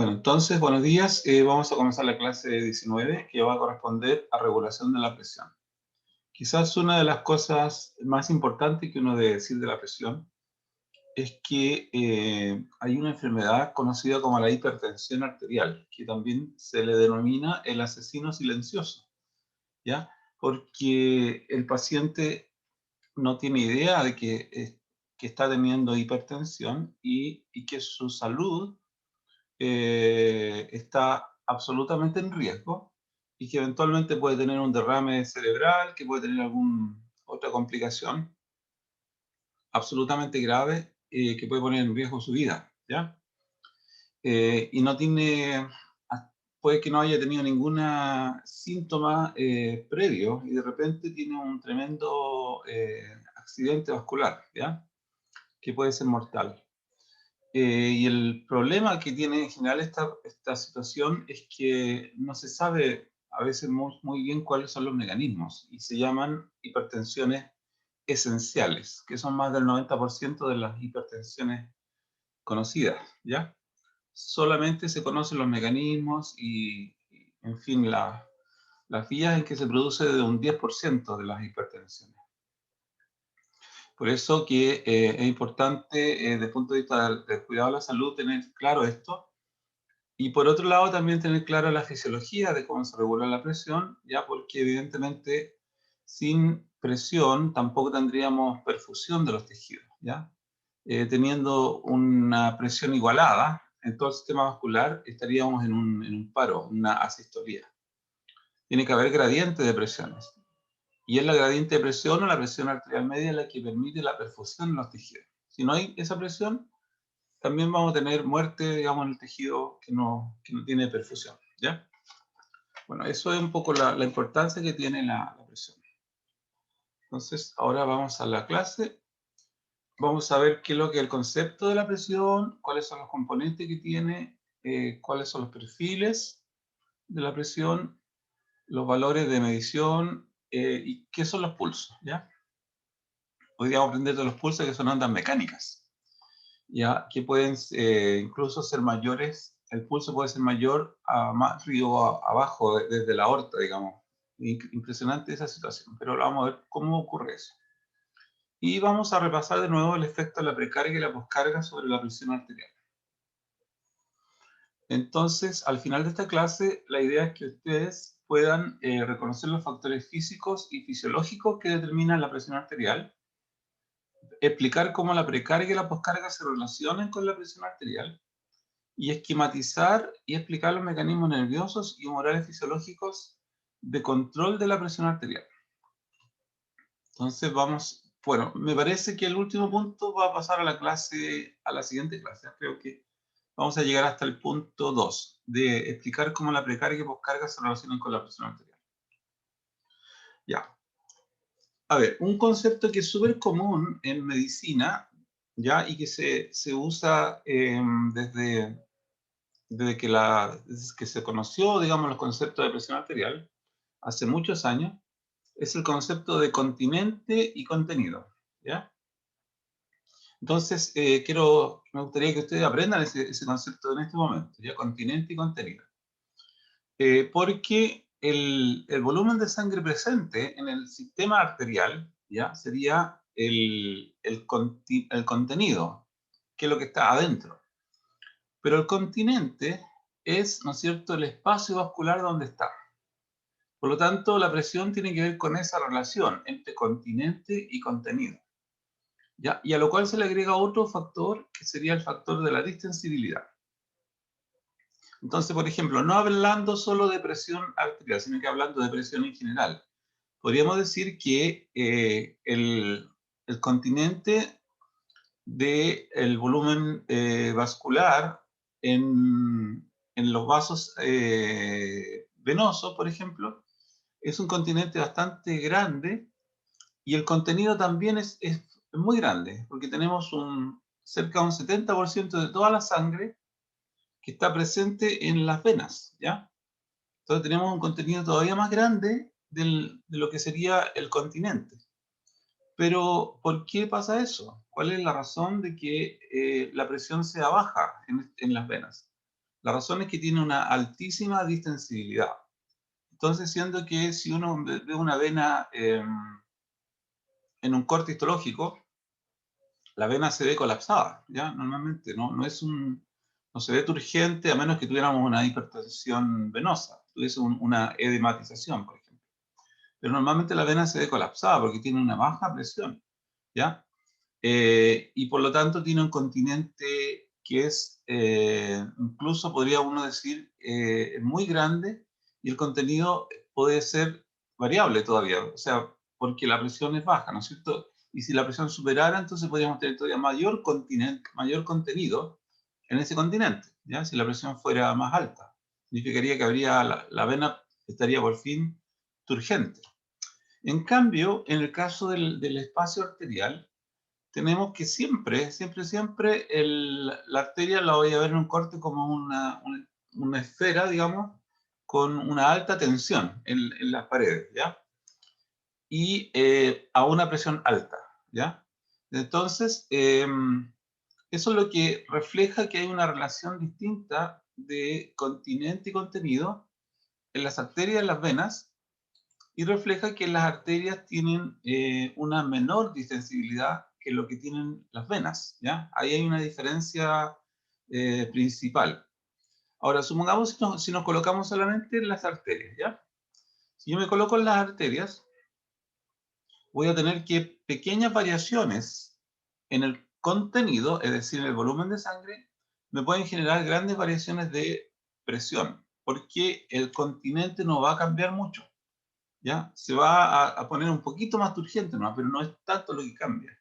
Bueno, entonces, buenos días. Vamos a comenzar la clase 19, que va a corresponder a regulación de la presión. Quizás una de las cosas más importantes que uno debe decir de la presión es que hay una enfermedad conocida como la hipertensión arterial, que también se le denomina el asesino silencioso, ¿ya? Porque el paciente no tiene idea de que está teniendo hipertensión y que su salud está absolutamente en riesgo y que eventualmente puede tener un derrame cerebral, que puede tener alguna otra complicación absolutamente grave que puede poner en riesgo su vida, ¿ya? Y no tiene, puede que no haya tenido ningún síntoma previo y de repente tiene un tremendo accidente vascular, ¿ya? Que puede ser mortal. Y el problema que tiene en general esta situación es que no se sabe a veces muy bien cuáles son los mecanismos y se llaman hipertensiones esenciales, que son más del 90% de las hipertensiones conocidas, ¿ya? Solamente se conocen los mecanismos y en fin, las vías en que se produce de un 10% de las hipertensiones. Por eso que es importante, desde el punto de vista del cuidado de la salud, tener claro esto. Y por otro lado, también tener clara la fisiología de cómo se regula la presión, ya porque evidentemente sin presión tampoco tendríamos perfusión de los tejidos, ¿ya? Teniendo una presión igualada en todo el sistema vascular, estaríamos en un paro, una asistolia. Tiene que haber gradiente de presiones. Y es la gradiente de presión o la presión arterial media la que permite la perfusión en los tejidos. Si no hay esa presión, también vamos a tener muerte, digamos, en el tejido que no tiene perfusión, ¿ya? Bueno, eso es un poco la importancia que tiene la presión. Entonces, ahora vamos a la clase. Vamos a ver qué es lo que es el concepto de la presión, cuáles son los componentes que tiene, cuáles son los perfiles de la presión, los valores de medición y qué son los pulsos, ¿ya? Hoy día vamos a aprender de los pulsos, que son ondas mecánicas, ya que pueden incluso ser mayores. El pulso puede ser mayor más arriba abajo, desde la aorta, digamos. Impresionante esa situación, pero vamos a ver cómo ocurre eso. Y vamos a repasar de nuevo el efecto de la precarga y la poscarga sobre la presión arterial. Entonces, al final de esta clase, la idea es que ustedes puedan reconocer los factores físicos y fisiológicos que determinan la presión arterial, explicar cómo la precarga y la poscarga se relacionan con la presión arterial, y esquematizar y explicar los mecanismos nerviosos y humorales fisiológicos de control de la presión arterial. Entonces vamos, bueno, me parece que el último punto va a pasar a la siguiente clase. Creo que vamos a llegar hasta el punto 2, de explicar cómo la precarga y poscarga se relacionan con la presión arterial. Ya. A ver, un concepto que es súper común en medicina, ya, y que se usa desde que se conoció, digamos, los conceptos de presión arterial, hace muchos años, es el concepto de continente y contenido, ¿ya? Entonces, me gustaría que ustedes aprendan ese concepto en este momento, ¿ya? Continente y contenido. Porque el volumen de sangre presente en el sistema arterial, ¿ya? Sería el contenido, que es lo que está adentro. Pero el continente es, ¿no es cierto?, el espacio vascular donde está. Por lo tanto, la presión tiene que ver con esa relación entre continente y contenido, ¿ya? Y a lo cual se le agrega otro factor, que sería el factor de la distensibilidad. Entonces, por ejemplo, no hablando solo de presión arterial, sino que hablando de presión en general, podríamos decir que el continente del volumen vascular en los vasos venosos, por ejemplo, es un continente bastante grande y el contenido también es muy grande, porque tenemos cerca de un 70% de toda la sangre que está presente en las venas, ¿ya? Entonces tenemos un contenido todavía más grande de lo que sería el continente. Pero, ¿por qué pasa eso? ¿Cuál es la razón de que la presión sea baja en las venas? La razón es que tiene una altísima distensibilidad. Entonces, siendo que si uno ve una vena en un corte histológico, la vena se ve colapsada, ¿ya? Normalmente, no se ve turgente a menos que tuviéramos una hipertensión venosa, tuviese una edematización, por ejemplo. Pero normalmente la vena se ve colapsada porque tiene una baja presión, ¿ya? Y por lo tanto tiene un continente que es, incluso podría uno decir, muy grande, y el contenido puede ser variable todavía, o sea, porque la presión es baja, ¿no es cierto? Y si la presión superara, entonces podríamos tener todavía mayor continente, mayor contenido en ese continente, ¿ya? Si la presión fuera más alta. Significaría que la vena estaría por fin turgente. En cambio, en el caso del espacio arterial, tenemos que siempre, la arteria la voy a ver en un corte como una esfera, digamos, con una alta tensión en las paredes, ¿ya? Y a una presión alta, ¿ya? Entonces, eso es lo que refleja que hay una relación distinta de continente y contenido en las arterias y en las venas, y refleja que las arterias tienen una menor distensibilidad que lo que tienen las venas, ¿ya? Ahí hay una diferencia principal. Ahora, supongamos si nos colocamos solamente en las arterias, ¿ya? Si yo me coloco en las arterias, voy a tener que pequeñas variaciones en el contenido, es decir, en el volumen de sangre, me pueden generar grandes variaciones de presión, porque el continente no va a cambiar mucho. ¿Ya? Se va a poner un poquito más turgente, ¿no? Pero no es tanto lo que cambia.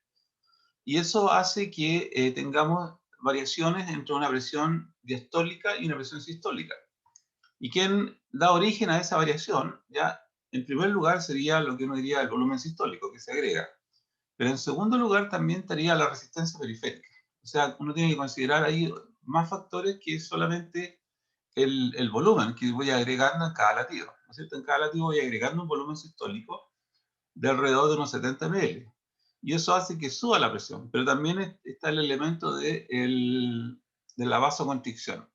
Y eso hace que tengamos variaciones entre una presión diastólica y una presión sistólica. ¿Y quién da origen a esa variación? Ya, en primer lugar sería lo que uno diría el volumen sistólico que se agrega. Pero en segundo lugar también estaría la resistencia periférica. O sea, uno tiene que considerar ahí más factores que solamente el volumen que voy agregando en cada latido, ¿no es cierto? En cada latido voy agregando un volumen sistólico de alrededor de unos 70 ml. Y eso hace que suba la presión, pero también está el elemento de la vasoconstricción.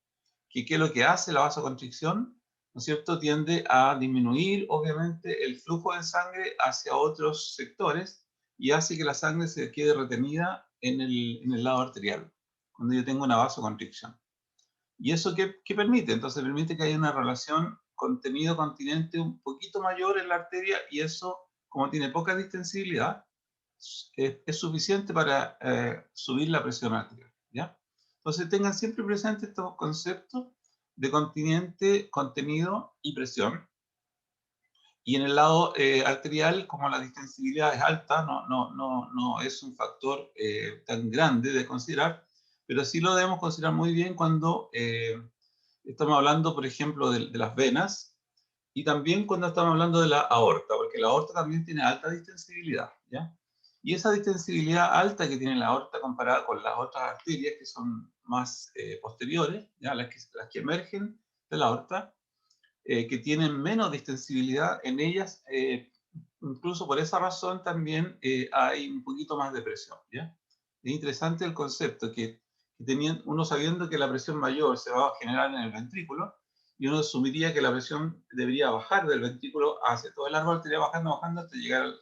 ¿Qué es lo que hace la vasoconstricción? ¿No es cierto? Tiende a disminuir, obviamente, el flujo de sangre hacia otros sectores y hace que la sangre se quede retenida en el lado arterial, cuando yo tengo una vasoconstricción. ¿Y eso qué permite? Entonces permite que haya una relación contenido-continente un poquito mayor en la arteria, y eso, como tiene poca distensibilidad, es suficiente para subir la presión arterial, ¿ya? Entonces tengan siempre presente estos conceptos de continente, contenido y presión. Y en el lado arterial, como la distensibilidad es alta, no es un factor tan grande de considerar, pero sí lo debemos considerar muy bien cuando estamos hablando, por ejemplo, de las venas, y también cuando estamos hablando de la aorta, porque la aorta también tiene alta distensibilidad, ¿ya? Y esa distensibilidad alta que tiene la aorta comparada con las otras arterias que son más posteriores, ¿ya? Las que emergen de la aorta, que tienen menos distensibilidad en ellas, incluso por esa razón también hay un poquito más de presión, ¿ya? Es interesante el concepto que uno sabiendo que la presión mayor se va a generar en el ventrículo, y uno asumiría que la presión debería bajar del ventrículo hacia todo el árbol, estaría bajando hasta llegar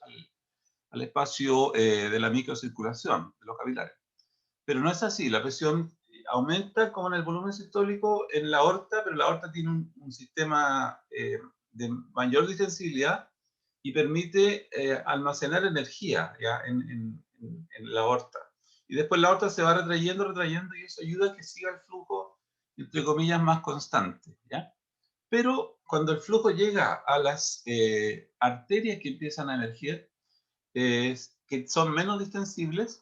al espacio de la microcirculación, de los capilares. Pero no es así, la presión aumenta como en el volumen sistólico en la aorta, pero la aorta tiene un sistema de mayor distensibilidad y permite almacenar energía, ¿ya? En la aorta. Y después la aorta se va retrayendo, y eso ayuda a que siga el flujo, entre comillas, más constante, ¿ya? Pero cuando el flujo llega a las arterias que empiezan a emerger, que son menos distensibles,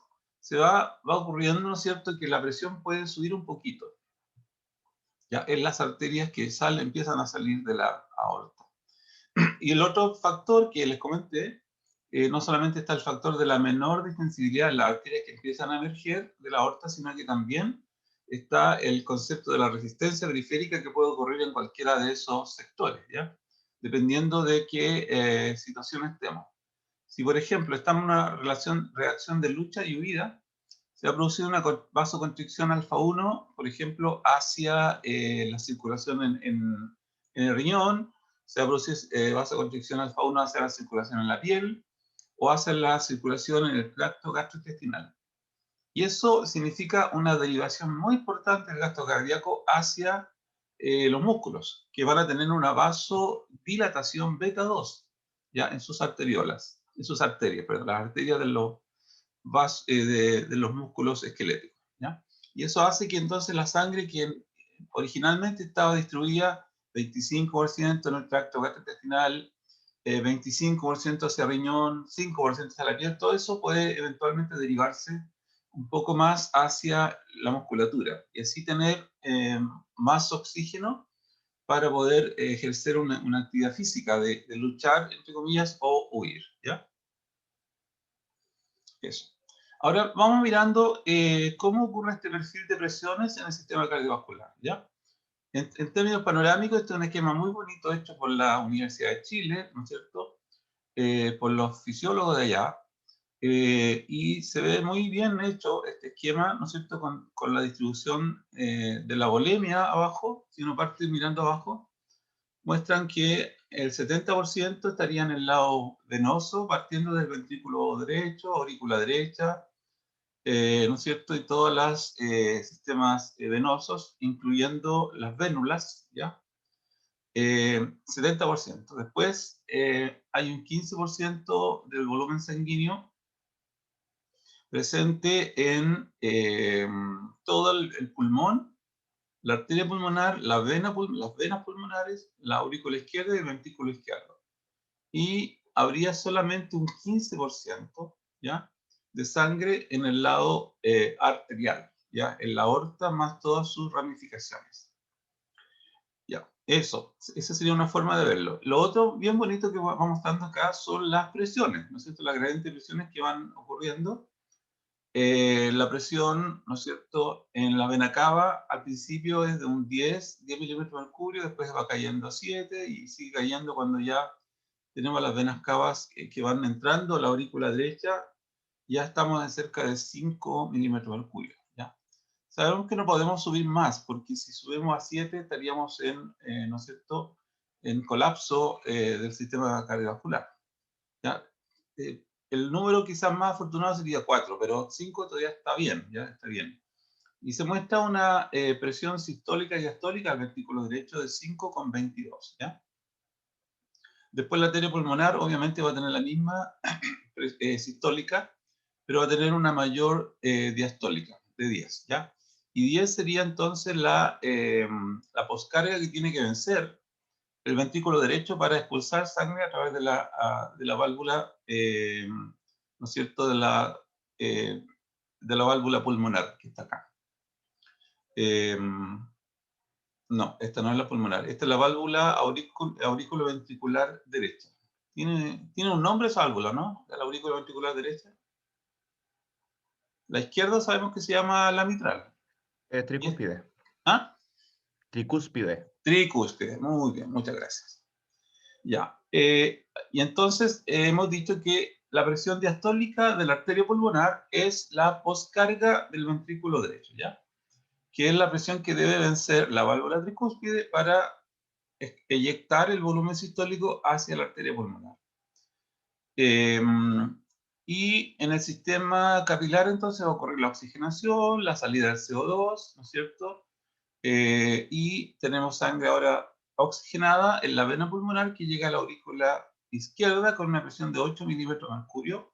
va ocurriendo, ¿no es cierto?, que la presión puede subir un poquito, ya en las arterias que empiezan a salir de la aorta. Y el otro factor que les comenté, no solamente está el factor de la menor distensibilidad en las arterias que empiezan a emerger de la aorta, sino que también está el concepto de la resistencia periférica que puede ocurrir en cualquiera de esos sectores, ¿ya? Dependiendo de qué situación estemos. Si, por ejemplo, estamos en una reacción de lucha y huida, se va a producir una vasoconstricción alfa 1, por ejemplo, hacia la circulación en el riñón, se va a producir vasoconstricción alfa 1 hacia la circulación en la piel, o hacia la circulación en el tracto gastrointestinal. Y eso significa una derivación muy importante del gasto cardíaco hacia los músculos, que van a tener una vasodilatación beta 2, ¿ya? En sus arteriolas, en sus arterias, perdón, las arterias de los músculos esqueléticos, ¿ya? Y eso hace que entonces la sangre, que originalmente estaba distribuida 25% en el tracto gastrointestinal, 25% hacia riñón, 5% hacia la piel, todo eso puede eventualmente derivarse un poco más hacia la musculatura y así tener más oxígeno para poder ejercer una actividad física de luchar, entre comillas, o huir, ¿ya? Eso. Ahora vamos mirando cómo ocurre este perfil de presiones en el sistema cardiovascular, ¿ya? En términos panorámicos, este es un esquema muy bonito hecho por la Universidad de Chile, ¿no es cierto? Por los fisiólogos de allá, y se ve muy bien hecho este esquema, ¿no es cierto?, con la distribución de la volemia abajo. Si uno parte mirando abajo, muestran que el 70% estaría en el lado venoso, partiendo del ventrículo derecho, aurícula derecha, ¿no es cierto?, y todos los sistemas venosos, incluyendo las vénulas, ¿ya? 70%. Después hay un 15% del volumen sanguíneo presente en todo el pulmón, la arteria pulmonar, las venas pulmonares, la aurícula izquierda y el ventrículo izquierdo. Y habría solamente un 15%, ¿ya?, de sangre en el lado arterial, ¿ya?, en la aorta más todas sus ramificaciones. Ya, eso, esa sería una forma de verlo. Lo otro bien bonito que vamos mostrando acá son las presiones, ¿no es cierto?, las gradientes presiones que van ocurriendo. La presión, ¿no es cierto?, en la vena cava al principio es de un 10 milímetros de mercurio, después va cayendo a 7 y sigue cayendo cuando ya tenemos las venas cavas que van entrando a la aurícula derecha, ya estamos en cerca de 5 milímetros de mercurio, ¿ya? Sabemos que no podemos subir más, porque si subimos a 7 estaríamos ¿no es cierto?, en colapso del sistema cardiovascular, ¿ya? El número quizás más afortunado sería 4, pero 5 todavía está bien, ya está bien. Y se muestra una presión sistólica y diastólica al ventrículo derecho de 5,22, ¿ya? Después la arteria pulmonar obviamente va a tener la misma sistólica, pero va a tener una mayor diastólica de 10, ¿ya? Y 10 sería entonces la poscarga que tiene que vencer el ventrículo derecho para expulsar sangre a través de la válvula, ¿no es cierto?, de la válvula pulmonar que está acá. No, esta no es la pulmonar, esta es la válvula aurículo-ventricular derecha. ¿Tiene un nombre esa válvula, no? La aurícula ventricular derecha. La izquierda sabemos que se llama la mitral. Tricúspide. ¿Ah? Tricúspide. Tricúspide, muy bien, muchas gracias. Ya. Y entonces hemos dicho que la presión diastólica de la arteria pulmonar es la poscarga del ventrículo derecho, ¿ya? Que es la presión que debe vencer la válvula tricúspide para eyectar el volumen sistólico hacia la arteria pulmonar. Y en el sistema capilar entonces va a ocurrir la oxigenación, la salida del CO2, ¿no es cierto? Y tenemos sangre ahora oxigenada en la vena pulmonar que llega a la aurícula izquierda con una presión de 8 milímetros de mercurio.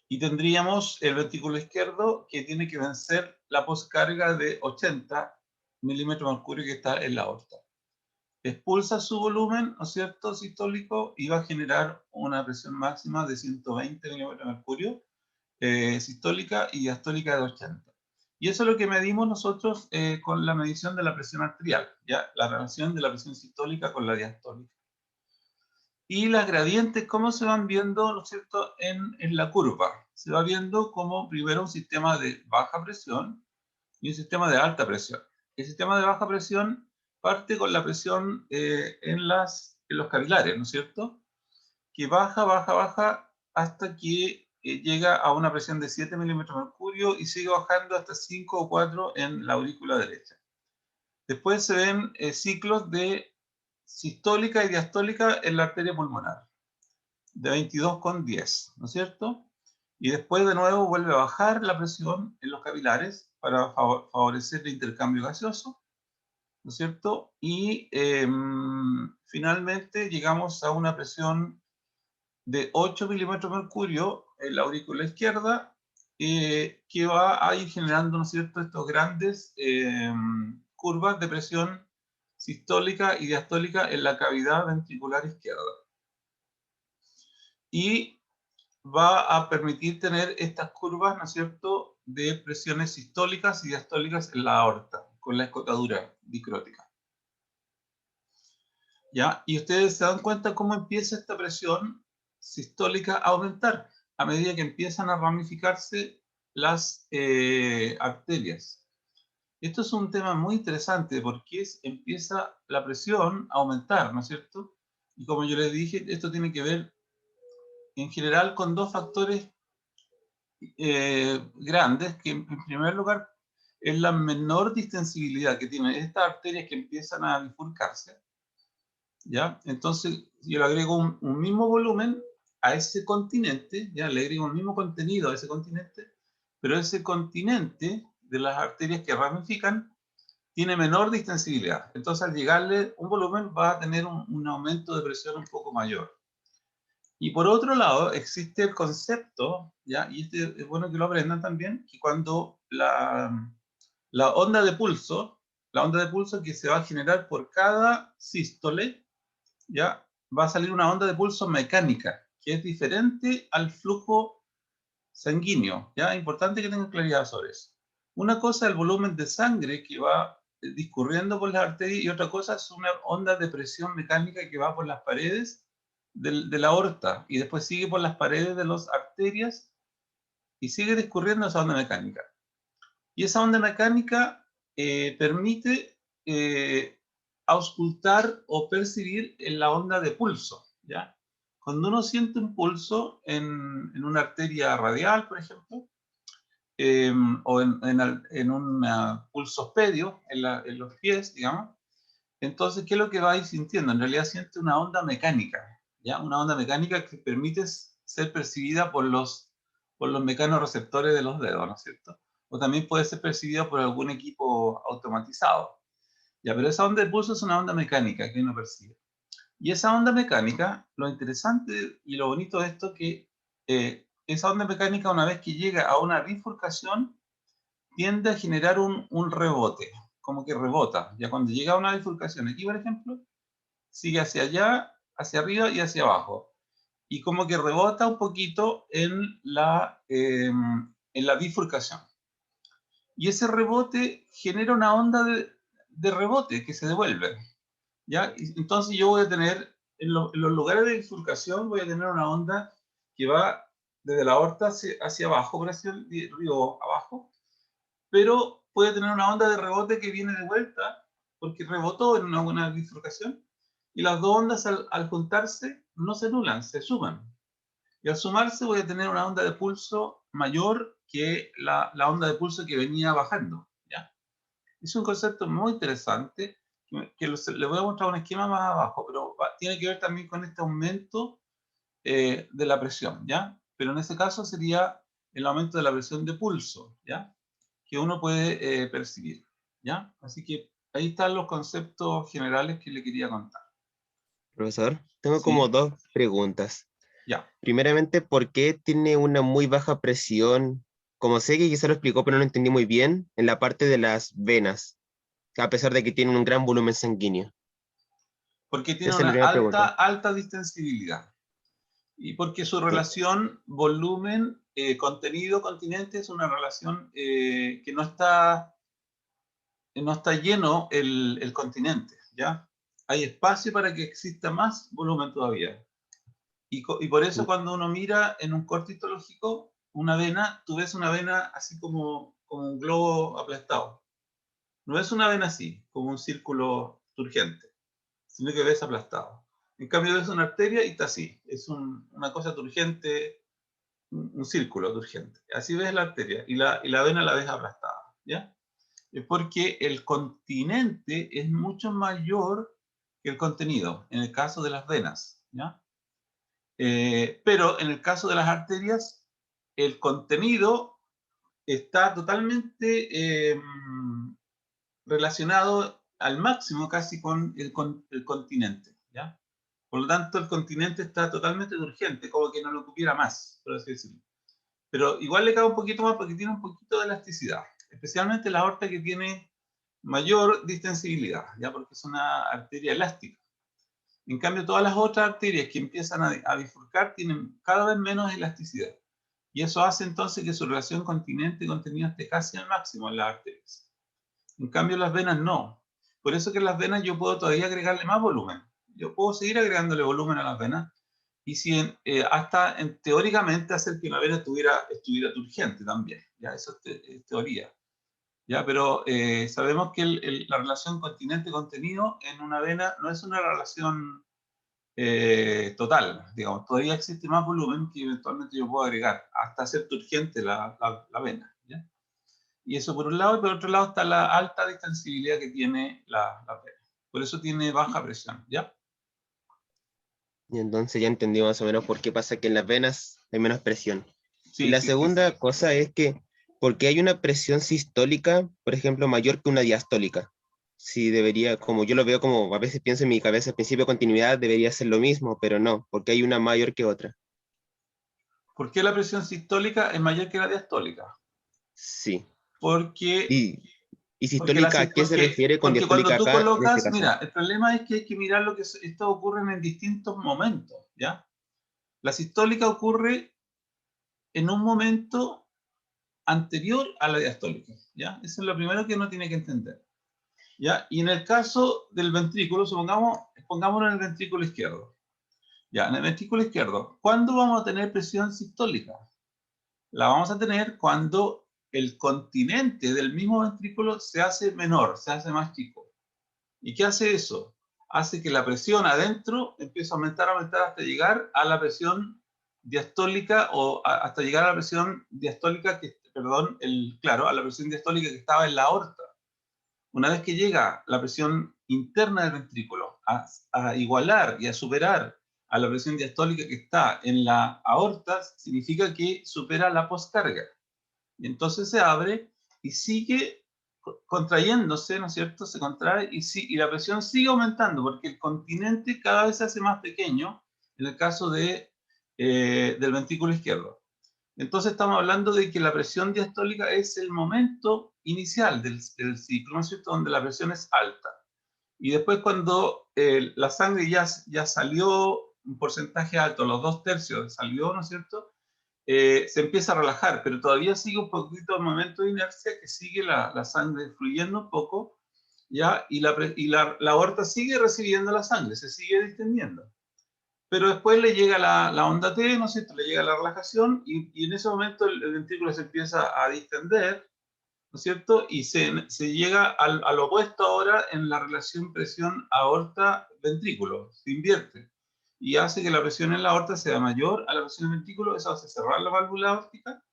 Y tendríamos el ventrículo izquierdo que tiene que vencer la poscarga de 80 milímetros de mercurio que está en la aorta. Expulsa su volumen, ¿no es cierto?, sistólico, y va a generar una presión máxima de 120 milímetros de mercurio sistólica y diastólica de 80. Y eso es lo que medimos nosotros con la medición de la presión arterial, ¿ya? La relación de la presión sistólica con la diastólica. Y las gradientes, ¿cómo se van viendo, ¿no es cierto?, en la curva? Se va viendo como primero un sistema de baja presión y un sistema de alta presión. El sistema de baja presión parte con la presión en los capilares, ¿no es cierto?, que baja, baja, baja hasta que llega a una presión de 7 milímetros de mercurio y sigue bajando hasta 5 o 4 en la aurícula derecha. Después se ven ciclos de sistólica y diastólica en la arteria pulmonar, de 22,10, ¿no es cierto? Y después de nuevo vuelve a bajar la presión en los capilares para favorecer el intercambio gaseoso, ¿no es cierto? Y finalmente llegamos a una presión de 8 milímetros de mercurio en la aurícula izquierda, que va a ir generando, ¿no es cierto?, estos grandes curvas de presión sistólica y diastólica en la cavidad ventricular izquierda. Y va a permitir tener estas curvas, ¿no es cierto?, de presiones sistólicas y diastólicas en la aorta, con la escotadura dicrótica. ¿Ya? Y ustedes se dan cuenta cómo empieza esta presión sistólica a aumentar a medida que empiezan a ramificarse las arterias. Esto es un tema muy interesante porque empieza la presión a aumentar, ¿no es cierto? Y como yo les dije, esto tiene que ver en general con dos factores grandes, que en primer lugar es la menor distensibilidad que tienen estas arterias que empiezan a bifurcarse, ¿ya? Entonces yo le agrego un mismo volumen a ese continente, ¿ya? Le agrego el mismo contenido a ese continente, pero ese continente de las arterias que ramifican tiene menor distensibilidad. Entonces al llegarle un volumen va a tener un aumento de presión un poco mayor. Y por otro lado, existe el concepto, ¿ya? Y este es bueno que lo aprendan también, que cuando la onda de pulso que se va a generar por cada sístole, ¿ya? Va a salir una onda de pulso mecánica, que es diferente al flujo sanguíneo, ¿ya? Importante que tengan claridad sobre eso. Una cosa es el volumen de sangre que va discurriendo por las arterias y otra cosa es una onda de presión mecánica que va por las paredes de la aorta y después sigue por las paredes de las arterias y sigue discurriendo esa onda mecánica. Y esa onda mecánica permite auscultar o percibir en la onda de pulso, ¿ya? Cuando uno siente un pulso en una arteria radial, por ejemplo, o en un pulsospedio, en los pies, digamos, entonces, ¿qué es lo que va a ir sintiendo? En realidad siente una onda mecánica, ¿ya? Una onda mecánica que permite ser percibida por los mecanorreceptores de los dedos, ¿no es cierto? O también puede ser percibida por algún equipo automatizado. Ya, pero esa onda de pulso es una onda mecánica que uno percibe. Y esa onda mecánica, lo interesante y lo bonito de esto es que esa onda mecánica, una vez que llega a una bifurcación, tiende a generar un rebote, como que rebota. Ya cuando llega a una bifurcación, aquí por ejemplo, sigue hacia allá, hacia arriba y hacia abajo. Y como que rebota un poquito en la bifurcación. Y ese rebote genera una onda de rebote que se devuelve, ¿ya? Y entonces yo voy a tener, en los lugares de bifurcación, voy a tener una onda que va desde la aorta hacia abajo, por así el río abajo, pero puede tener una onda de rebote que viene de vuelta, porque rebotó en una buena bifurcación, y las dos ondas al juntarse no se anulan, se suman. Y al sumarse voy a tener una onda de pulso mayor que la onda de pulso que venía bajando, ¿ya? Es un concepto muy interesante, que les voy a mostrar un esquema más abajo, pero tiene que ver también con este aumento de la presión, ¿ya? Pero en ese caso sería el aumento de la presión de pulso, ¿ya? Que uno puede percibir, ¿ya? Así que ahí están los conceptos generales que le quería contar. Profesor, tengo como ¿Sí? dos preguntas. Ya. Primeramente, ¿por qué tiene una muy baja presión? Como sé que quizá lo explicó, pero no lo entendí muy bien, en la parte de las venas, a pesar de que tiene un gran volumen sanguíneo. Porque tiene Esa es una la primera pregunta. alta distensibilidad. Y porque su Ok, relación volumen, contenido, continente es una relación que no está lleno el continente, ¿ya? Hay espacio para que exista más volumen todavía. Y por eso cuando uno mira en un corte histológico una vena, tú ves una vena así como un globo aplastado. No es una vena así, como un círculo turgente, sino que ves aplastado. En cambio ves una arteria y está así. Es una cosa turgente, un círculo turgente. Así ves la arteria, y la vena la ves aplastada, ¿ya? Es porque el continente es mucho mayor que el contenido, en el caso de las venas, ¿ya? Pero en el caso de las arterias, el contenido está totalmente relacionado al máximo casi con el continente, ¿ya? Por lo tanto, el continente está totalmente urgente, como que no lo cupiera más, por así decirlo. Pero igual le cabe un poquito más porque tiene un poquito de elasticidad, especialmente la aorta, que tiene mayor distensibilidad, ¿ya? Porque es una arteria elástica. En cambio, todas las otras arterias que empiezan a bifurcar tienen cada vez menos elasticidad. Y eso hace entonces que su relación continente-contenido esté casi al máximo en las arterias. En cambio, las venas no. Por eso que en las venas yo puedo todavía agregarle más volumen. Yo puedo seguir agregándole volumen a las venas, y si hasta teóricamente hacer que una vena estuviera turgente también. Ya, eso es teoría. ¿Ya? Pero sabemos que la relación continente-contenido en una vena no es una relación total, digamos. Todavía existe más volumen que eventualmente yo puedo agregar hasta hacer turgente la vena, ¿ya? Y eso por un lado, y por otro lado está la alta distensibilidad que tiene la vena. Por eso tiene baja presión, ¿ya? Y entonces ya entendí más o menos por qué pasa que en las venas hay menos presión. Y Sí, la sí, sí, segunda sí. cosa es que, ¿por qué hay una presión sistólica, por ejemplo, mayor que una diastólica? Si debería, como yo lo veo, como a veces pienso en mi cabeza, al principio de continuidad debería ser lo mismo, pero no, porque hay una mayor que otra. ¿Por qué la presión sistólica es mayor que la diastólica? Sí. Porque Y, y sistólica, ¿a qué se refiere con porque cuando diastólica tú acá en este colocas, caso? mira, el problema es que hay que mirar lo que esto ocurre en distintos momentos, ¿ya? La sistólica ocurre en un momento anterior a la diastólica, ¿ya? Eso es lo primero que uno tiene que entender, ¿ya? Y en el caso del ventrículo, pongámonos en el ventrículo izquierdo, ¿ya? En el ventrículo izquierdo, ¿cuándo vamos a tener presión sistólica? La vamos a tener cuando el continente del mismo ventrículo se hace menor, se hace más chico. ¿Y qué hace eso? Hace que la presión adentro empiece a aumentar hasta llegar a la presión diastólica, o hasta llegar a la presión diastólica a la presión diastólica que estaba en la aorta. Una vez que llega la presión interna del ventrículo a igualar y a superar a la presión diastólica que está en la aorta, significa que supera la poscarga. Y entonces se abre y sigue contrayéndose, ¿no es cierto? Se contrae y la presión sigue aumentando porque el continente cada vez se hace más pequeño en el caso del ventrículo izquierdo. Entonces estamos hablando de que la presión diastólica es el momento inicial del ciclo, ¿no es cierto?, donde la presión es alta. Y después, cuando la sangre ya salió un porcentaje alto, los 2/3 salió, ¿no es cierto?, se empieza a relajar, pero todavía sigue un poquito el momento de inercia, que sigue la sangre fluyendo un poco, ¿ya? Y la aorta sigue recibiendo la sangre, se sigue distendiendo. Pero después le llega la onda T, ¿no es cierto? Le llega la relajación, y en ese momento el ventrículo se empieza a distender, ¿no es cierto? Y se llega al opuesto ahora en la relación presión aorta-ventrículo, se invierte. Y hace que la presión en la aorta sea mayor a la presión del ventrículo, eso hace cerrar la válvula aórtica,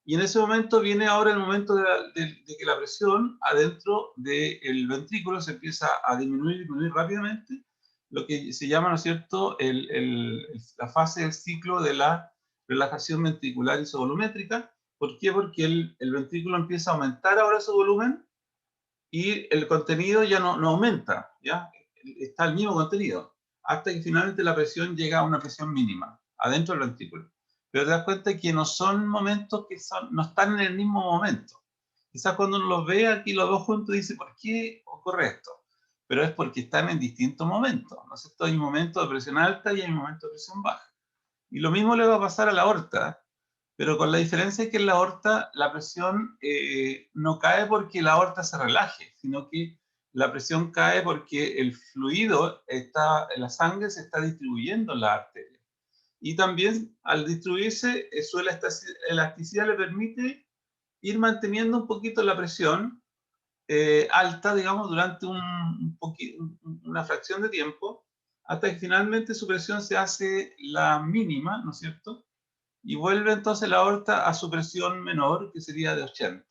y en ese momento viene ahora el momento de que la presión adentro del ventrículo se empieza a disminuir rápidamente, lo que se llama, ¿no es cierto?, la fase del ciclo de la relajación ventricular isovolumétrica. ¿Por qué? Porque el ventrículo empieza a aumentar ahora su volumen, y el contenido ya no aumenta, ¿ya? Está el mismo contenido, hasta que finalmente la presión llega a una presión mínima, adentro del ventrículo. Pero te das cuenta que no son momentos no están en el mismo momento. Quizás cuando uno los ve aquí, los dos juntos, dice, ¿por qué ocurre esto? Pero es porque están en distintos momentos, ¿no es cierto? Hay un momento de presión alta y hay un momento de presión baja. Y lo mismo le va a pasar a la aorta, pero con la diferencia que en la aorta la presión no cae porque la aorta se relaje, sino que la presión cae porque el fluido, la sangre se está distribuyendo en la arteria. Y también al distribuirse, su elasticidad le permite ir manteniendo un poquito la presión alta, digamos, durante una fracción de tiempo, hasta que finalmente su presión se hace la mínima, ¿no es cierto? y vuelve entonces la aorta a su presión menor, que sería de 80.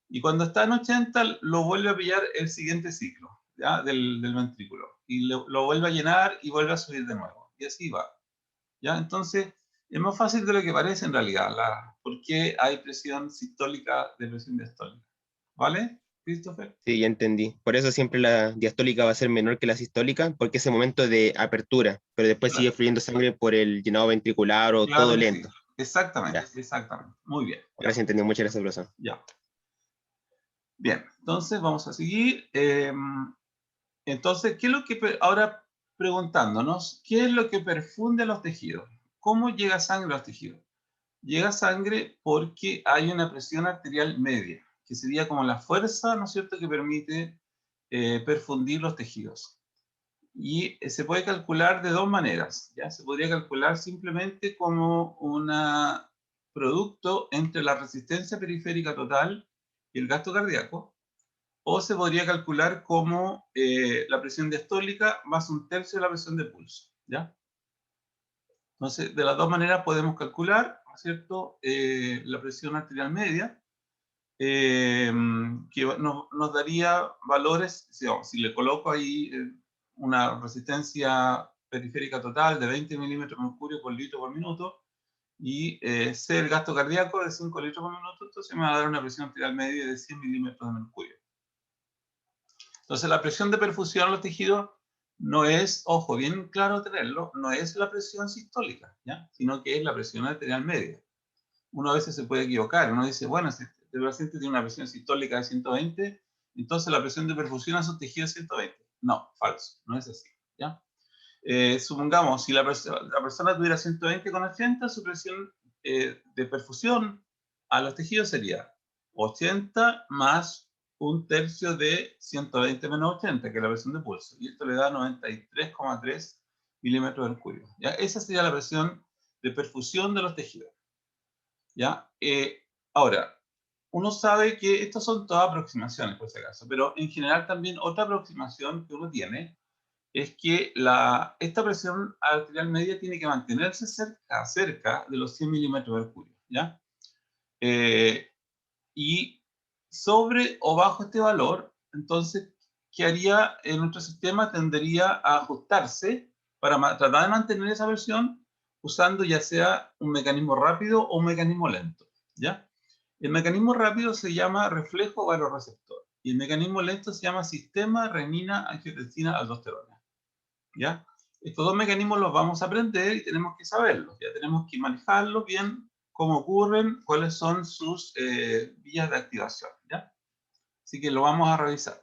Y cuando está en 80, lo vuelve a pillar el siguiente ciclo, ¿ya? Del ventrículo. Y lo vuelve a llenar y vuelve a subir de nuevo. Y así va. ¿Ya? Entonces, es más fácil de lo que parece en realidad, por qué hay presión sistólica de presión diastólica. ¿Vale, Christopher? Sí, ya entendí. Por eso siempre la diastólica va a ser menor que la sistólica, porque es el momento de apertura, pero después sigue Claro, fluyendo sangre por el llenado ventricular o claro todo que sí. lento. Exactamente, Ya, exactamente. Muy bien, ahora ya, sí entendí. Muchas gracias, profesor. ya. Bien, entonces vamos a seguir. Entonces, ¿qué es lo que ahora preguntándonos, qué es lo que perfunde a los tejidos? ¿Cómo llega sangre a los tejidos? Llega sangre porque hay una presión arterial media, que sería como la fuerza, ¿no es cierto?, que permite perfundir los tejidos. Y se puede calcular de dos maneras, ¿ya? Se podría calcular simplemente como un producto entre la resistencia periférica total y el gasto cardíaco, o se podría calcular como la presión diastólica más un tercio de la presión de pulso, ¿ya? Entonces, de las dos maneras podemos calcular, ¿no es cierto?, la presión arterial media, que nos daría valores, si le coloco ahí una resistencia periférica total de 20 milímetros de mercurio por litro por minuto, y sé el gasto cardíaco de 5 litros por minuto, entonces me va a dar una presión arterial media de 100 milímetros de mercurio. Entonces, la presión de perfusión a los tejidos no es, ojo, bien claro tenerlo, no es la presión sistólica, ¿ya? Sino que es la presión arterial media. Uno a veces se puede equivocar, uno dice, bueno, si el paciente tiene una presión sistólica de 120, entonces la presión de perfusión a sus tejidos es 120. No, falso, no es así, ¿ya? Supongamos, si la persona tuviera 120 con 80, su presión de perfusión a los tejidos sería 80 más un tercio de 120 menos 80, que es la presión de pulso. Y esto le da 93,3 milímetros de mercurio. ¿Ya? Esa sería la presión de perfusión de los tejidos. ¿Ya? Ahora, uno sabe que estas son todas aproximaciones, por si acaso, pero en general también otra aproximación que uno tiene es que esta presión arterial media tiene que mantenerse cerca de los 100 milímetros de mercurio, ¿ya? Y sobre o bajo este valor, entonces, ¿qué haría en nuestro sistema? Tendería a ajustarse para tratar de mantener esa presión usando ya sea un mecanismo rápido o un mecanismo lento, ¿ya? El mecanismo rápido se llama reflejo vasoreceptor y el mecanismo lento se llama sistema renina-angiotensina-aldosterona, ¿ya? Estos dos mecanismos los vamos a aprender y tenemos que saberlos, ya tenemos que manejarlos bien, cómo ocurren, cuáles son sus vías de activación, ¿ya? Así que lo vamos a revisar.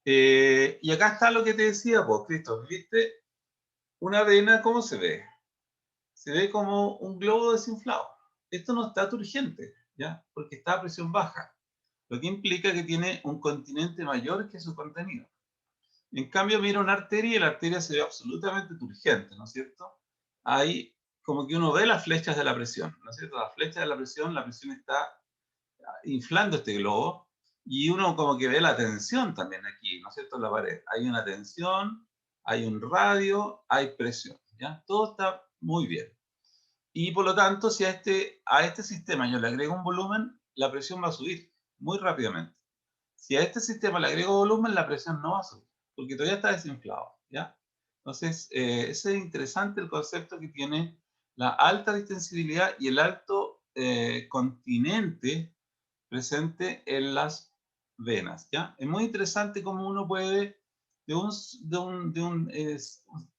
Y acá está lo que te decía, pues, Cristo, ¿viste? Una vena, ¿cómo se ve? Se ve como un globo desinflado. Esto no está turgente, ¿ya? Porque está a presión baja, lo que implica que tiene un continente mayor que su contenido. En cambio, mira una arteria y la arteria se ve absolutamente turgente, ¿no es cierto? Ahí como que uno ve las flechas de la presión, ¿no es cierto? Las flechas de la presión está inflando este globo y uno como que ve la tensión también aquí, ¿no es cierto? En la pared. Hay una tensión, hay un radio, hay presión, ¿ya? Todo está muy bien. Y por lo tanto, si a este sistema yo le agrego un volumen, la presión va a subir muy rápidamente. Si a este sistema le agrego volumen, la presión no va a subir, porque todavía está desinflado, ¿ya? Entonces, ese es interesante el concepto que tiene la alta distensibilidad y el alto continente presente en las venas, ¿ya? Es muy interesante cómo uno puede, digamos,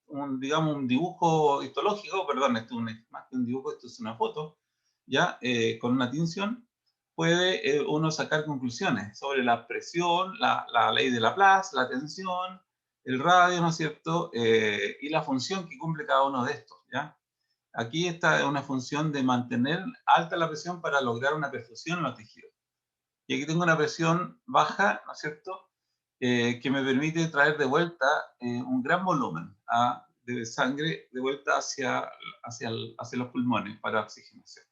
un dibujo histológico, perdón, esto es más que un dibujo, esto es una foto, ¿ya? Con una tinción, puede uno sacar conclusiones sobre la presión, la ley de Laplace, la tensión, el radio, ¿no es cierto? Y la función que cumple cada uno de estos, ¿ya? Aquí está una función de mantener alta la presión para lograr una perfusión en los tejidos. Y aquí tengo una presión baja, ¿no es cierto?, que me permite traer de vuelta un gran volumen de sangre de vuelta hacia los pulmones para oxigenación.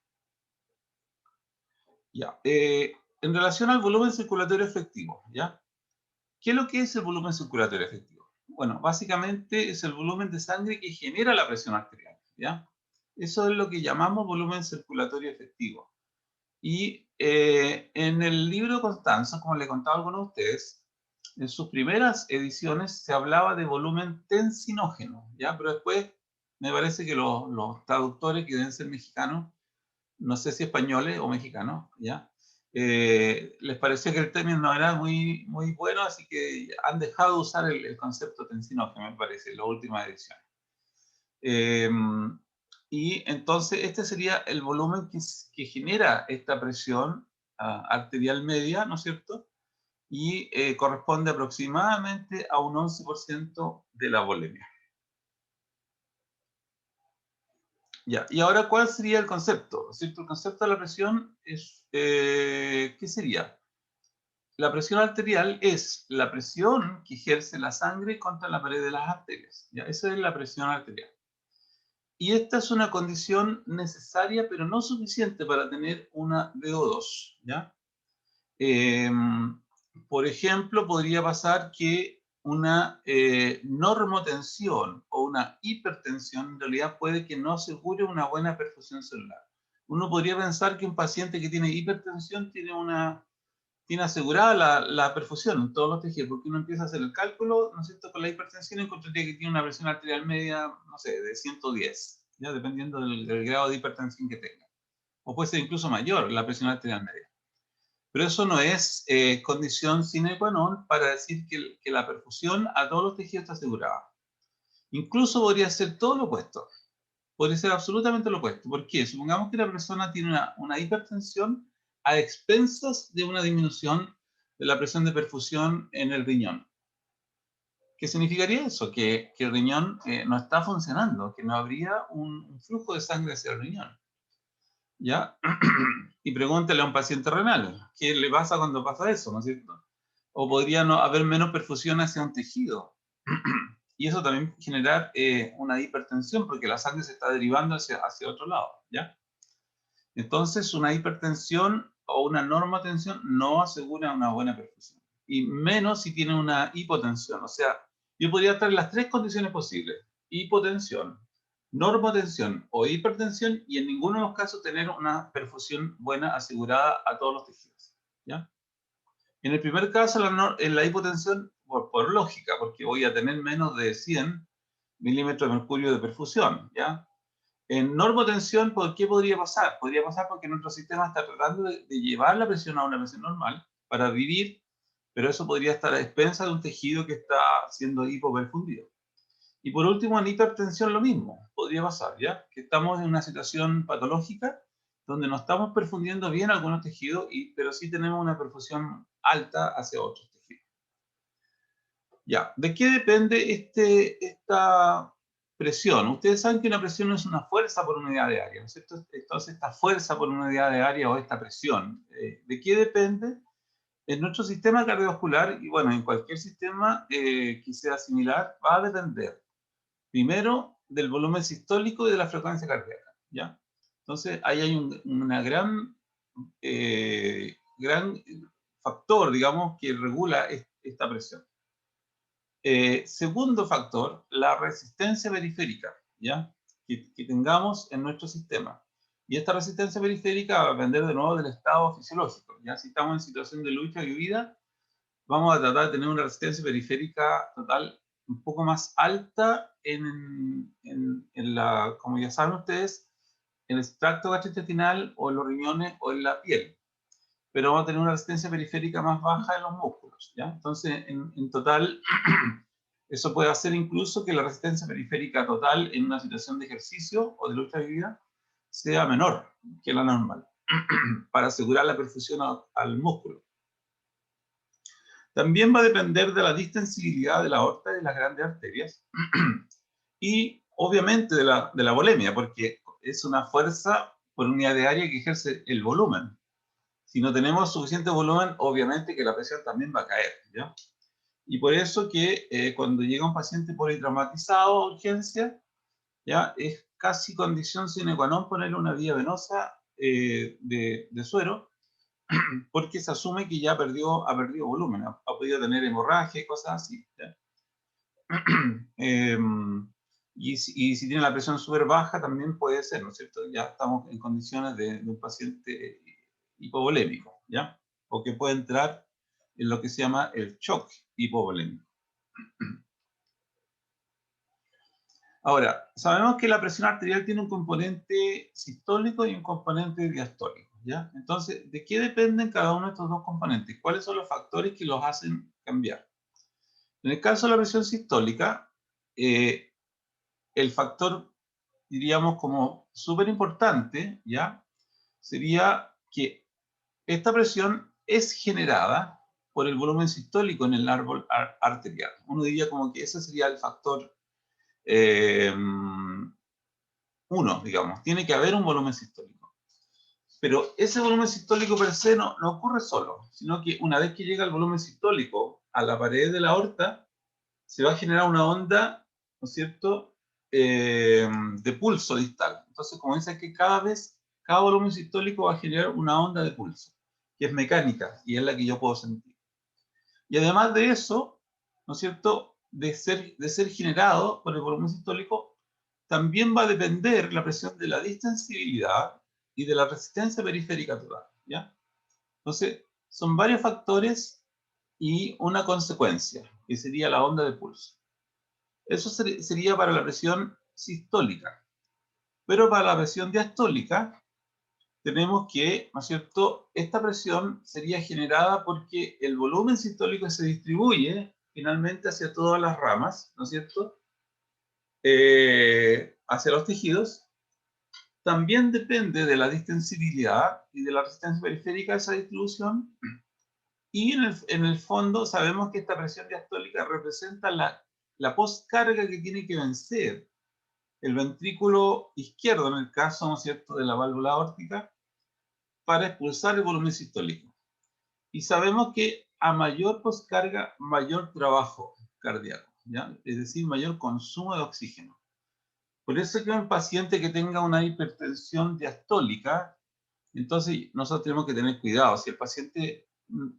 Ya. En relación al volumen circulatorio efectivo, ¿ya? ¿Qué es lo que es el volumen circulatorio efectivo? Bueno, básicamente es el volumen de sangre que genera la presión arterial, ¿ya? Eso es lo que llamamos volumen circulatorio efectivo. Y en el libro Constanzo, como le contaba a algunos de ustedes, en sus primeras ediciones se hablaba de volumen tensinógeno, ¿ya? Pero después me parece que los traductores, que deben ser mexicanos, no sé si españoles o mexicanos, ¿ya? Les pareció que el término no era muy, muy bueno, así que han dejado de usar el concepto tensinógeno, me parece, en la última edición. Y entonces este sería el volumen que genera esta presión arterial media, ¿no es cierto? Y corresponde aproximadamente a un 11% de la volemia. Ya, y ahora, ¿cuál sería el concepto? ¿No es cierto? El concepto de la presión es, ¿qué sería? La presión arterial es la presión que ejerce la sangre contra la pared de las arterias. ¿Ya? Esa es la presión arterial. Y esta es una condición necesaria, pero no suficiente para tener una VO2, ¿ya? Por ejemplo, podría pasar que una normotensión o una hipertensión en realidad puede que no asegure una buena perfusión celular. Uno podría pensar que un paciente que tiene hipertensión tiene asegurada la perfusión en todos los tejidos, porque uno empieza a hacer el cálculo, ¿no es cierto? Con la hipertensión encontraría que tiene una presión arterial media, no sé, de 110, ¿ya? Dependiendo del grado de hipertensión que tenga. O puede ser incluso mayor la presión arterial media. Pero eso no es condición sine qua non para decir que la perfusión a todos los tejidos está asegurada. Incluso podría ser todo lo opuesto. Podría ser absolutamente lo opuesto. ¿Por qué? Supongamos que la persona tiene una hipertensión a expensas de una disminución de la presión de perfusión en el riñón. ¿Qué significaría eso? Que el riñón no está funcionando, que no habría un flujo de sangre hacia el riñón. ¿Ya? Y pregúntale a un paciente renal, ¿qué le pasa cuando pasa eso? ¿No es cierto? O podría no haber menos perfusión hacia un tejido. Y eso también generar una hipertensión, porque la sangre se está derivando hacia otro lado, ¿ya? Entonces, una hipertensión o una normotensión no asegura una buena perfusión. Y menos si tiene una hipotensión. O sea, yo podría estar en las tres condiciones posibles. Hipotensión, normotensión o hipertensión, y en ninguno de los casos tener una perfusión buena asegurada a todos los tejidos, ¿ya? En el primer caso, en la hipotensión, por lógica, porque voy a tener menos de 100 milímetros de mercurio de perfusión, ¿ya? En normotensión, ¿por qué podría pasar? Podría pasar porque nuestro sistema está tratando de llevar la presión a una presión normal para vivir, pero eso podría estar a expensas de un tejido que está siendo hipoperfundido. Y por último, en hipertensión lo mismo, podría pasar, ¿ya? Que estamos en una situación patológica donde no estamos perfundiendo bien algunos tejidos, pero sí tenemos una perfusión alta hacia otros tejidos. Ya, ¿de qué depende esta presión? Ustedes saben que una presión es una fuerza por unidad de área, ¿no es cierto? Entonces, esta fuerza por unidad de área o esta presión, ¿de qué depende? En nuestro sistema cardiovascular, y bueno, en cualquier sistema que sea similar, va a depender primero del volumen sistólico y de la frecuencia cardíaca, ¿ya? Entonces, ahí hay una gran factor, digamos, que regula esta presión. Segundo factor, la resistencia periférica, ¿ya? Que tengamos en nuestro sistema. Y esta resistencia periférica va a depender de nuevo del estado fisiológico, ¿ya? Si estamos en situación de lucha y huida, vamos a tratar de tener una resistencia periférica total un poco más alta como ya saben ustedes, en el tracto gastrointestinal o en los riñones o en la piel. Pero vamos a tener una resistencia periférica más baja en los músculos, ¿ya? Entonces, en total, eso puede hacer incluso que la resistencia periférica total en una situación de ejercicio o de lucha de vida sea menor que la normal, para asegurar la perfusión al músculo. También va a depender de la distensibilidad de la aorta y de las grandes arterias y obviamente de la volemia, porque es una fuerza por unidad de área que ejerce el volumen. Si no tenemos suficiente volumen, obviamente que la presión también va a caer, ¿ya? Y por eso que cuando llega un paciente politraumatizado a urgencia, ¿ya? Es casi condición sine qua non ponerle una vía venosa de suero, porque se asume que ya ha perdido volumen, ha podido tener hemorragia y cosas así, ¿ya? Y si tiene la presión súper baja, también puede ser, ¿no es cierto? Ya estamos en condiciones de un paciente hipovolémico, ¿ya? O que puede entrar en lo que se llama el shock hipovolémico. Ahora, sabemos que la presión arterial tiene un componente sistólico y un componente diastólico, ¿ya? Entonces, ¿de qué dependen cada uno de estos dos componentes? ¿Cuáles son los factores que los hacen cambiar? En el caso de la presión sistólica, el factor, diríamos, como súper importante, ¿ya? Sería que esta presión es generada por el volumen sistólico en el árbol arterial. Uno diría como que ese sería el factor 1, digamos. Tiene que haber un volumen sistólico. Pero ese volumen sistólico per se no ocurre solo, sino que una vez que llega el volumen sistólico a la pared de la aorta, se va a generar una onda, ¿no es cierto?, de pulso distal. Entonces, como dice que cada volumen sistólico va a generar una onda de pulso, que es mecánica, y es la que yo puedo sentir. Y además de eso, ¿no es cierto?, de ser generado por el volumen sistólico, también va a depender la presión de la distensibilidad y de la resistencia periférica total, ¿ya? Entonces, son varios factores y una consecuencia, que sería la onda de pulso. Eso sería para la presión sistólica. Pero para la presión diastólica, tenemos que, ¿no es cierto?, esta presión sería generada porque el volumen sistólico se distribuye finalmente hacia todas las ramas, ¿no es cierto?, hacia los tejidos. También depende de la distensibilidad y de la resistencia periférica de esa distribución. Y en el fondo sabemos que esta presión diastólica representa la postcarga que tiene que vencer el ventrículo izquierdo, en el caso, ¿no es cierto?, de la válvula aórtica, para expulsar el volumen sistólico. Y sabemos que a mayor postcarga, mayor trabajo cardíaco, ¿ya? Es decir, mayor consumo de oxígeno. Por eso que un paciente que tenga una hipertensión diastólica, entonces nosotros tenemos que tener cuidado. Si el paciente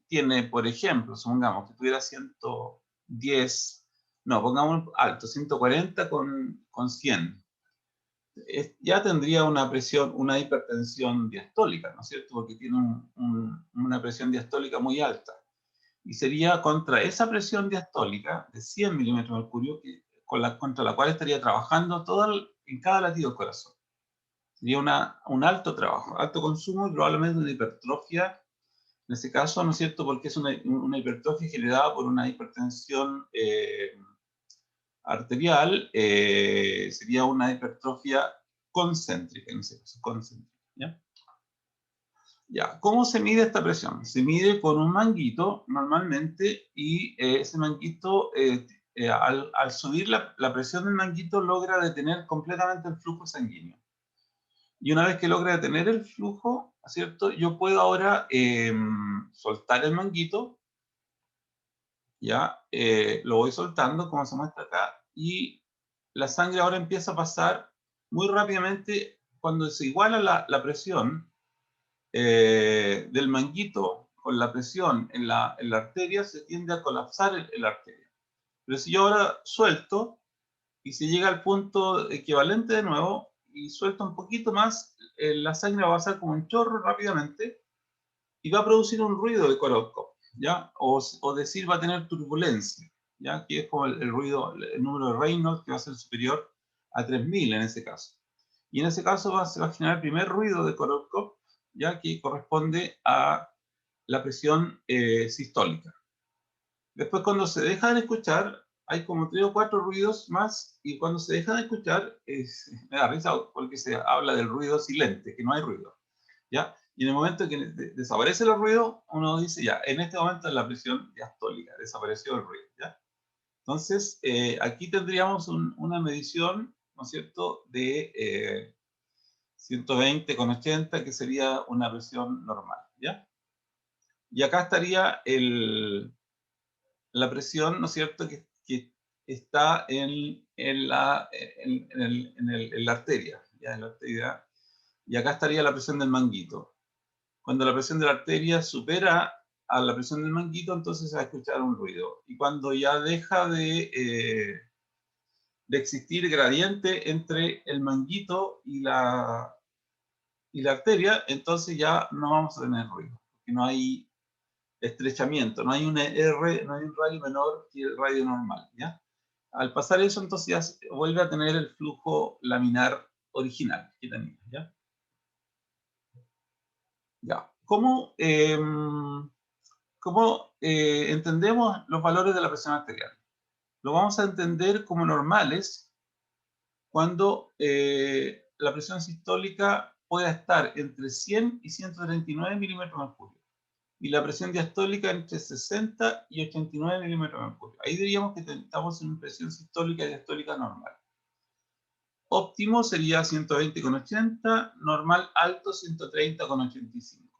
tiene, por ejemplo, supongamos que tuviera 110, no, pongamos alto, 140 con 100, ya tendría una presión, una hipertensión diastólica, ¿no es cierto? Porque tiene una presión diastólica muy alta. Y sería contra esa presión diastólica de 100 milímetros de mercurio contra la cual estaría trabajando en cada latido del corazón. Sería un alto trabajo, alto consumo y probablemente una hipertrofia, en ese caso, ¿no es cierto? Porque es una hipertrofia generada por una hipertensión arterial, sería una hipertrofia concéntrica, en ese caso, concéntrica, ¿ya? Ya, ¿cómo se mide esta presión? Se mide con un manguito, normalmente, y ese manguito, al subir la presión del manguito, logra detener completamente el flujo sanguíneo. Y una vez que logra detener el flujo, ¿cierto?, yo puedo ahora soltar el manguito, ya, lo voy soltando, como se muestra acá, y la sangre ahora empieza a pasar muy rápidamente cuando se iguala la presión del manguito con la presión en la arteria, se tiende a colapsar la arteria. Pero si yo ahora suelto y se llega al punto equivalente de nuevo y suelto un poquito más, la sangre va a pasar como un chorro rápidamente y va a producir un ruido de Korotko, ¿ya? O decir va a tener turbulencia, ¿ya? Que es como el ruido, el número de Reynolds, que va a ser superior a 3000 en ese caso. Y en ese caso se va a generar el primer ruido de Korotko, ya que corresponde a la presión sistólica. Después, cuando se deja de escuchar, hay como 3 o 4 ruidos más, y cuando se deja de escuchar, me da risa porque se habla del ruido silente, que no hay ruido, ¿ya? Y en el momento que desaparece el ruido, uno dice, ya, en este momento es la presión diastólica, desapareció el ruido, ¿ya? Entonces, aquí tendríamos una medición, ¿no es cierto?, de 120/80, que sería una presión normal, ¿ya? Y acá estaría la presión, ¿no es cierto?, que está en la arteria, ¿ya? En la arteria. Y acá estaría la presión del manguito. Cuando la presión de la arteria supera a la presión del manguito, entonces se va a escuchar un ruido. Y cuando ya deja de de existir gradiente entre el manguito y la arteria, entonces ya no vamos a tener ruido, porque no hay estrechamiento, no hay un R, no hay un radio menor que el radio normal, ¿ya? Al pasar eso, entonces ya vuelve a tener el flujo laminar original que tenía, ¿ya? Ya. ¿Cómo entendemos los valores de la presión arterial? Lo vamos a entender como normales cuando la presión sistólica pueda estar entre 100 y 139 milímetros de mercurio y la presión diastólica entre 60 y 89 milímetros de mercurio. Ahí diríamos que estamos en presión sistólica y diastólica normal. Óptimo sería 120,80, normal alto 130,85.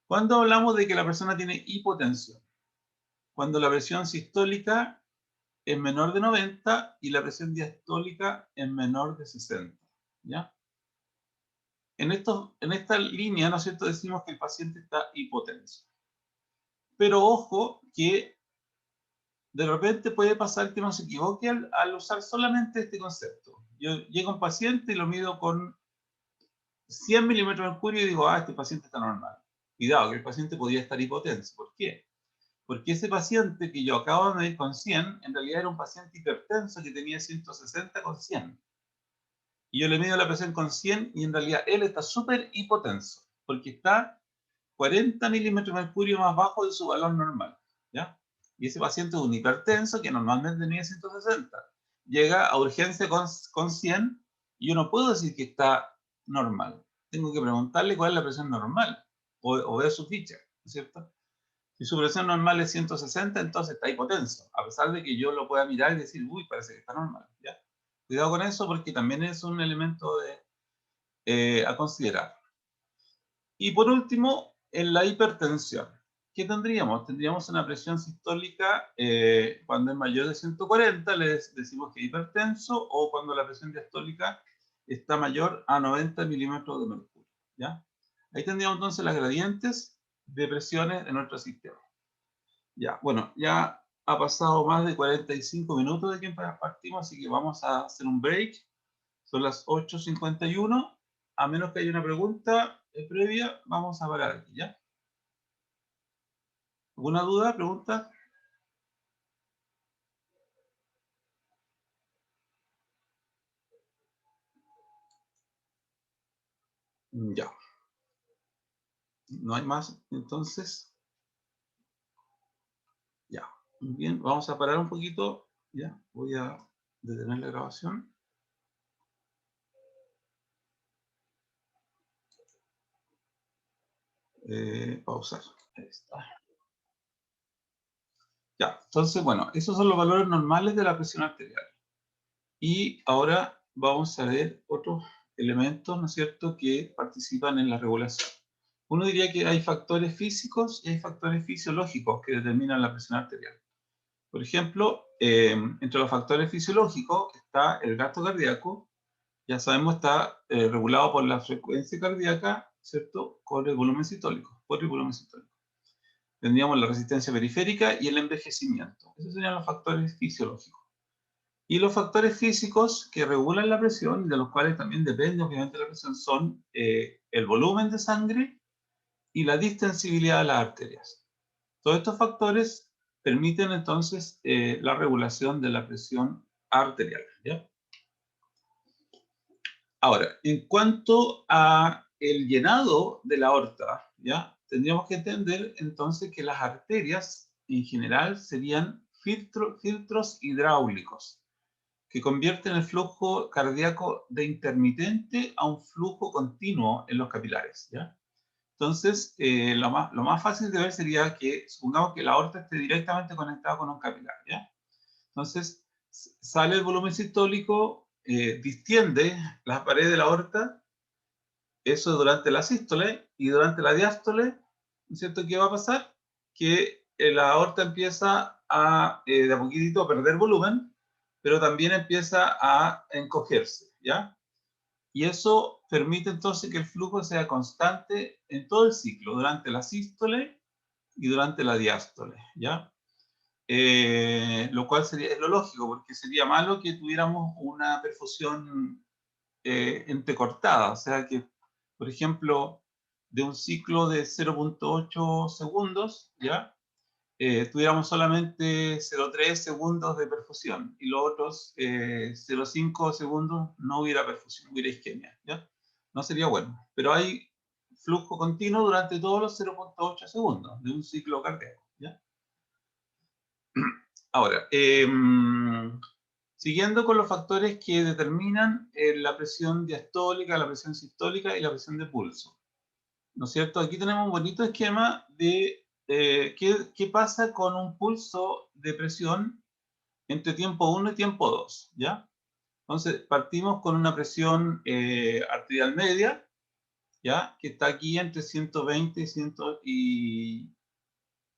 ¿Cuándo hablamos de que la persona tiene hipotensión? Cuando la presión sistólica es menor de 90 y la presión diastólica es menor de 60. ¿Ya? En esta línea, ¿no es cierto?, decimos que el paciente está hipotenso. Pero ojo que de repente puede pasar que uno se equivoque al usar solamente este concepto. Yo llego a un paciente y lo mido con 100 milímetros de mercurio y digo, ah, este paciente está normal. Cuidado, que el paciente podría estar hipotenso. ¿Por qué? Porque ese paciente que yo acabo de medir con 100, en realidad era un paciente hipertenso que tenía 160 con 100. Y yo le mido la presión con 100 y en realidad él está súper hipotenso, porque está 40 milímetros de mercurio más bajo de su valor normal, ¿ya? Y ese paciente es un hipertenso que normalmente tenía 160. Llega a urgencia con 100 y yo no puedo decir que está normal. Tengo que preguntarle cuál es la presión normal o ver su ficha, ¿no es cierto? Si su presión normal es 160, entonces está hipotenso, a pesar de que yo lo pueda mirar y decir, uy, parece que está normal, ¿ya? Cuidado con eso porque también es un elemento a considerar. Y por último, en la hipertensión, ¿qué tendríamos? Tendríamos una presión sistólica cuando es mayor de 140, le decimos que es hipertenso, o cuando la presión diastólica está mayor a 90 milímetros de mercurio, ¿ya? Ahí tendríamos entonces las gradientes de presiones en nuestro sistema. Ya, bueno, ya ha pasado más de 45 minutos de que partimos, así que vamos a hacer un break. Son las 8:51. A menos que haya una pregunta previa, vamos a parar aquí, ¿ya? ¿Alguna duda, pregunta? Ya. ¿No hay más? Entonces, ya. Muy bien, vamos a parar un poquito. Ya, voy a detener la grabación. Pausar. Ahí está. Ya, entonces, bueno, esos son los valores normales de la presión arterial. Y ahora vamos a ver otros elementos, ¿no es cierto?, que participan en la regulación. Uno diría que hay factores físicos y hay factores fisiológicos que determinan la presión arterial. Por ejemplo, entre los factores fisiológicos está el gasto cardíaco, ya sabemos está regulado por la frecuencia cardíaca, ¿cierto?, con el volumen sistólico, por el volumen sistólico. Tendríamos la resistencia periférica y el envejecimiento. Esos serían los factores fisiológicos. Y los factores físicos que regulan la presión, de los cuales también depende obviamente la presión, son el volumen de sangre y la distensibilidad de las arterias. Todos estos factores permiten entonces la regulación de la presión arterial, ¿ya? Ahora, en cuanto a el llenado de la aorta, ¿ya? Tendríamos que entender entonces que las arterias en general serían filtros hidráulicos que convierten el flujo cardíaco de intermitente a un flujo continuo en los capilares, ¿ya? Entonces, lo más fácil de ver sería que, supongamos que la aorta esté directamente conectada con un capilar, ¿ya? Entonces, sale el volumen sistólico, distiende las paredes de la aorta, eso durante la sístole, y durante la diástole, ¿no es cierto? ¿Qué va a pasar? Que la aorta empieza de a poquitito a perder volumen, pero también empieza a encogerse, ¿ya? Y eso permite entonces que el flujo sea constante en todo el ciclo, durante la sístole y durante la diástole, ¿ya? lo cual sería lo lógico, porque sería malo que tuviéramos una perfusión entrecortada, o sea que, por ejemplo, de un ciclo de 0.8 segundos, ¿ya? Tuviéramos solamente 0.3 segundos de perfusión y los otros 0.5 segundos no hubiera perfusión, hubiera isquemia, ¿ya? No sería bueno, pero hay flujo continuo durante todos los 0.8 segundos de un ciclo cardíaco, ¿ya? Ahora, siguiendo con los factores que determinan la presión diastólica, la presión sistólica y la presión de pulso. ¿No es cierto? Aquí tenemos un bonito esquema de qué pasa con un pulso de presión entre tiempo 1 y tiempo 2, ¿ya? Entonces, partimos con una presión arterial media, ¿ya? Que está aquí entre 120 y 100 y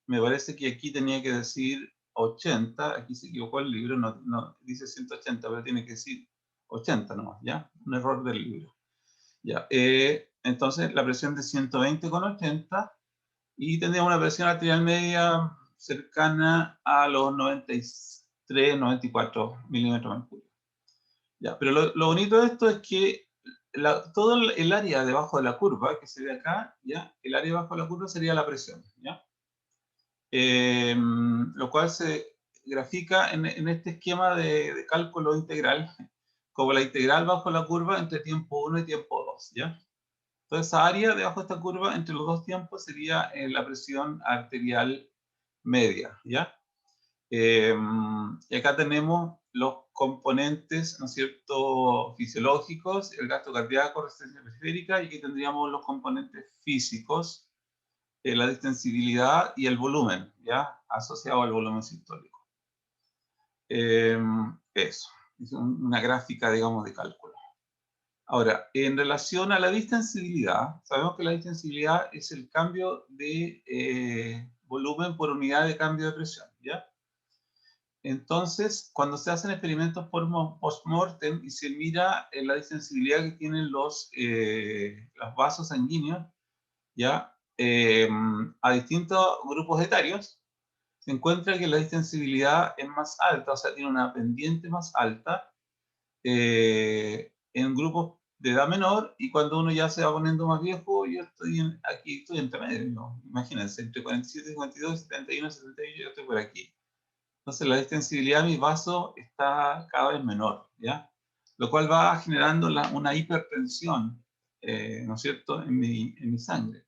me parece que aquí tenía que decir 80, aquí se equivocó el libro, no dice 180, pero tiene que decir 80 nomás, ¿ya? Un error del libro. Ya, entonces la presión de 120 con 80 y tendríamos una presión arterial media cercana a los 93, 94 milímetros de mercurio. Ya, pero lo bonito de esto es que todo el área debajo de la curva, que se ve acá, ¿ya? El área debajo de la curva sería la presión, ¿ya? Lo cual se grafica en este esquema de cálculo integral, como la integral bajo la curva entre tiempo 1 y tiempo 2, ¿ya? Entonces, esa área debajo de esta curva entre los dos tiempos sería la presión arterial media, ¿ya? Y acá tenemos los componentes, ¿no es cierto?, fisiológicos, el gasto cardíaco, resistencia periférica, y aquí tendríamos los componentes físicos, la distensibilidad y el volumen, ¿ya? Asociado al volumen sistólico. Eso, es una gráfica, digamos, de cálculo. Ahora, en relación a la distensibilidad, sabemos que la distensibilidad es el cambio de volumen por unidad de cambio de presión, ¿ya? Entonces, cuando se hacen experimentos post-mortem y se mira la distensibilidad que tienen los vasos sanguíneos, ¿ya? A distintos grupos etarios, se encuentra que la distensibilidad es más alta, o sea, tiene una pendiente más alta en grupos de edad menor, y cuando uno ya se va poniendo más viejo, yo aquí estoy entre medio, ¿no? Imagínense, entre 47, 52, 71, 78, yo estoy por aquí. Entonces la distensibilidad de mi vaso está cada vez menor, ¿ya? Lo cual va generando una hipertensión, ¿no es cierto?, en mi sangre.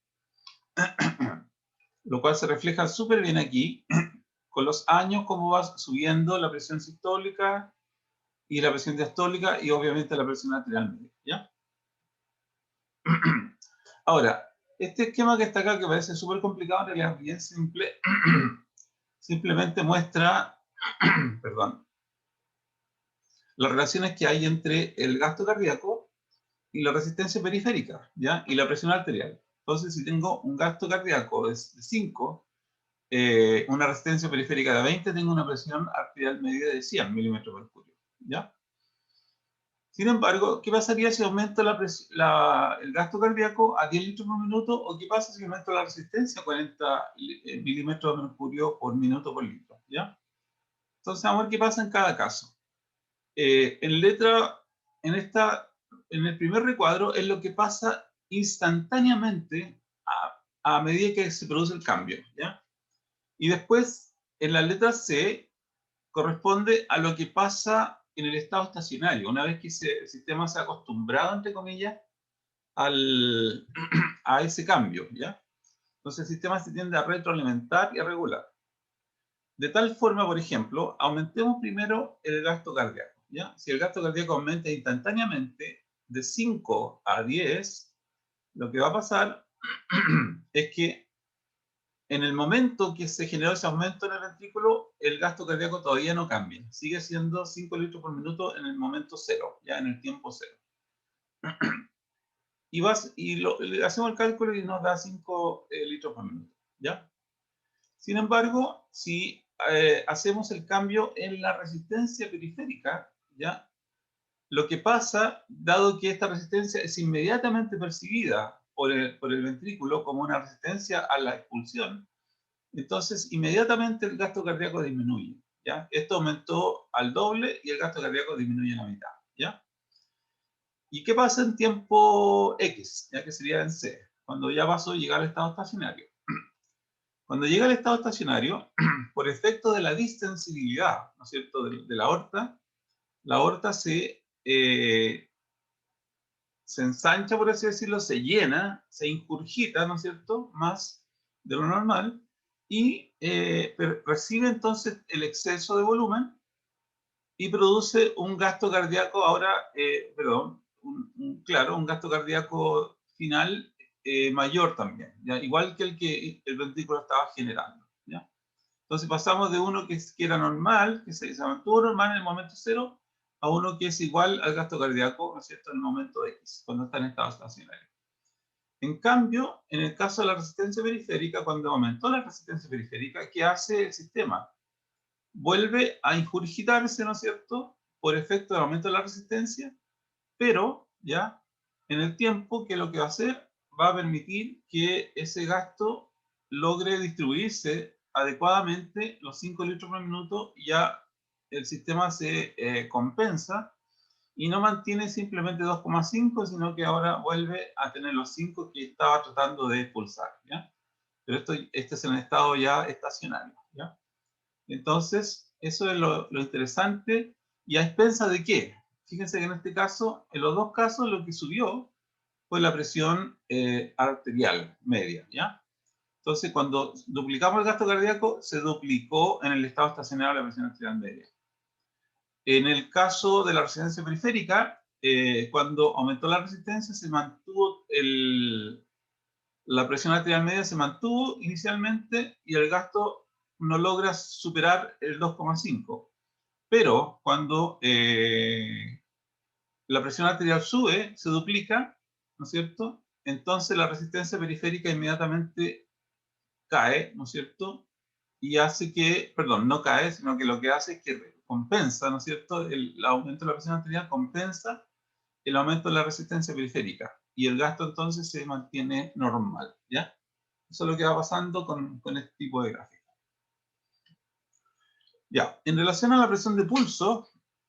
Lo cual se refleja súper bien aquí, con los años, cómo va subiendo la presión sistólica y la presión diastólica y obviamente la presión arterial media, ¿ya? Ahora, este esquema que está acá, que parece súper complicado, en realidad es bien simple, simplemente muestra, perdón, las relaciones que hay entre el gasto cardíaco y la resistencia periférica, ¿ya? Y la presión arterial. Entonces, si tengo un gasto cardíaco de 5, una resistencia periférica de 20, tengo una presión arterial media de 100 milímetros de mercurio, ¿ya? Sin embargo, ¿qué pasaría si aumento el gasto cardíaco a 10 litros por minuto? ¿O qué pasa si aumento la resistencia a 40 milímetros de mercurio por minuto por litro? ¿Ya? Entonces, vamos a ver qué pasa en cada caso. En el primer recuadro es lo que pasa instantáneamente a medida que se produce el cambio, ¿ya? Y después, en la letra C, corresponde a lo que pasa en el estado estacionario, una vez que el sistema se ha acostumbrado, entre comillas, a ese cambio, ¿ya? Entonces el sistema se tiende a retroalimentar y a regular. De tal forma, por ejemplo, aumentemos primero el gasto cardíaco, ¿ya? Si el gasto cardíaco aumenta instantáneamente de 5 a 10, lo que va a pasar es que en el momento que se generó ese aumento en el ventrículo, el gasto cardíaco todavía no cambia. Sigue siendo 5 litros por minuto en el momento cero, ya en el tiempo cero. Y hacemos el cálculo y nos da 5 litros por minuto, ¿ya? Sin embargo, si hacemos el cambio en la resistencia periférica, ¿ya? Lo que pasa, dado que esta resistencia es inmediatamente percibida por el ventrículo como una resistencia a la expulsión, entonces inmediatamente el gasto cardíaco disminuye, ¿ya? Esto aumentó al doble y el gasto cardíaco disminuye a la mitad, ¿ya? ¿Y qué pasa en tiempo X? Ya que sería en C, cuando ya pasó a llegar al estado estacionario. Cuando llega al estado estacionario, por efecto de la distensibilidad, ¿no es cierto?, de la aorta se ensancha, por así decirlo, se llena, se ingurgita, ¿no es cierto?, más de lo normal, y recibe entonces el exceso de volumen y produce un gasto cardíaco ahora, perdón, claro, un gasto cardíaco final mayor también, ¿ya? Igual que el ventrículo estaba generando, ¿ya? Entonces pasamos de uno que era normal, que se mantuvo normal en el momento cero, a uno que es igual al gasto cardíaco, ¿no es cierto?, en el momento X, cuando está en estado estacionario. En cambio, en el caso de la resistencia periférica, cuando aumentó la resistencia periférica, ¿qué hace el sistema? Vuelve a ingurgitarse, ¿no es cierto?, por efecto del aumento de la resistencia, pero ya en el tiempo que lo que va a hacer va a permitir que ese gasto logre distribuirse adecuadamente los 5 litros por minuto y ya el sistema se compensa y no mantiene simplemente 2,5, sino que ahora vuelve a tener los 5 que estaba tratando de expulsar, ¿ya? Pero este es en estado ya estacionario, ¿ya? Entonces, eso es lo interesante. ¿Y a expensas de qué? Fíjense que en este caso, en los dos casos, lo que subió fue la presión arterial media, ¿ya? Entonces, cuando duplicamos el gasto cardíaco, se duplicó en el estado estacionario la presión arterial media. En el caso de la resistencia periférica, cuando aumentó la resistencia, se mantuvo la presión arterial media se mantuvo inicialmente y el gasto no logra superar el 2,5. Pero cuando la presión arterial sube, se duplica, ¿no es cierto? Entonces la resistencia periférica inmediatamente cae, ¿no es cierto? Y hace que, perdón, no cae, sino que lo que hace es que compensa, ¿no es cierto? El aumento de la presión arterial compensa el aumento de la resistencia periférica. Y el gasto entonces se mantiene normal, ¿ya? Eso es lo que va pasando con este tipo de gráfico. Ya, en relación a la presión de pulso,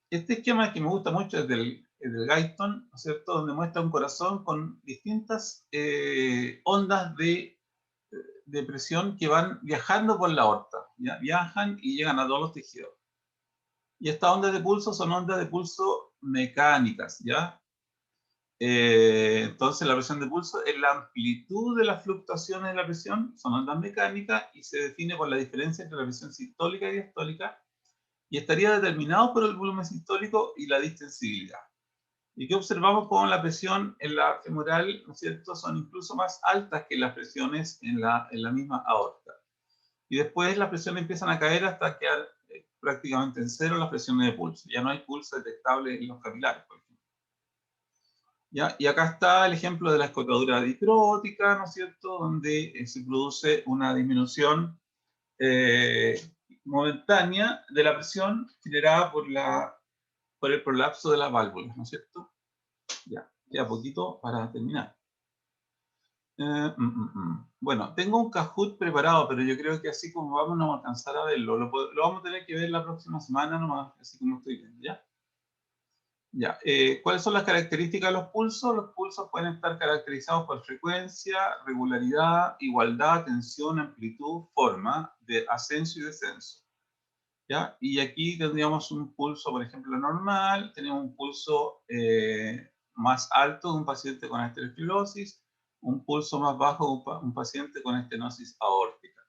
este esquema que me gusta mucho es del Guyton, ¿no es cierto?, donde muestra un corazón con distintas ondas de presión que van viajando por la aorta, ¿ya? Viajan y llegan a todos los tejidos. Y estas ondas de pulso son ondas de pulso mecánicas, ¿ya? Entonces la presión de pulso es la amplitud de las fluctuaciones de la presión, son ondas mecánicas y se define por la diferencia entre la presión sistólica y diastólica y estaría determinado por el volumen sistólico y la distensibilidad. ¿Y qué observamos? Como la presión en la femoral, ¿no es cierto?, son incluso más altas que las presiones en la misma aorta. Y después las presiones empiezan a caer hasta quedar prácticamente en cero las presiones de pulso. Ya no hay pulso detectable en los capilares, por ejemplo. ¿Ya? Y acá está el ejemplo de la escotadura diprótica, ¿no es cierto?, donde se produce una disminución momentánea de la presión generada por el prolapso de las válvulas, ¿no es cierto? Ya, queda poquito para terminar. Bueno, tengo un Kahoot preparado, pero yo creo que así como vamos no vamos a alcanzar a verlo. Lo vamos a tener que ver la próxima semana nomás, así como estoy viendo, ¿ya? Ya, ¿cuáles son las características de los pulsos? Los pulsos pueden estar caracterizados por frecuencia, regularidad, igualdad, tensión, amplitud, forma de ascenso y descenso. ¿Ya? Y aquí tendríamos un pulso, por ejemplo, normal, tenemos un pulso más alto de un paciente con arteriosclerosis, un pulso más bajo de un paciente con estenosis aórtica.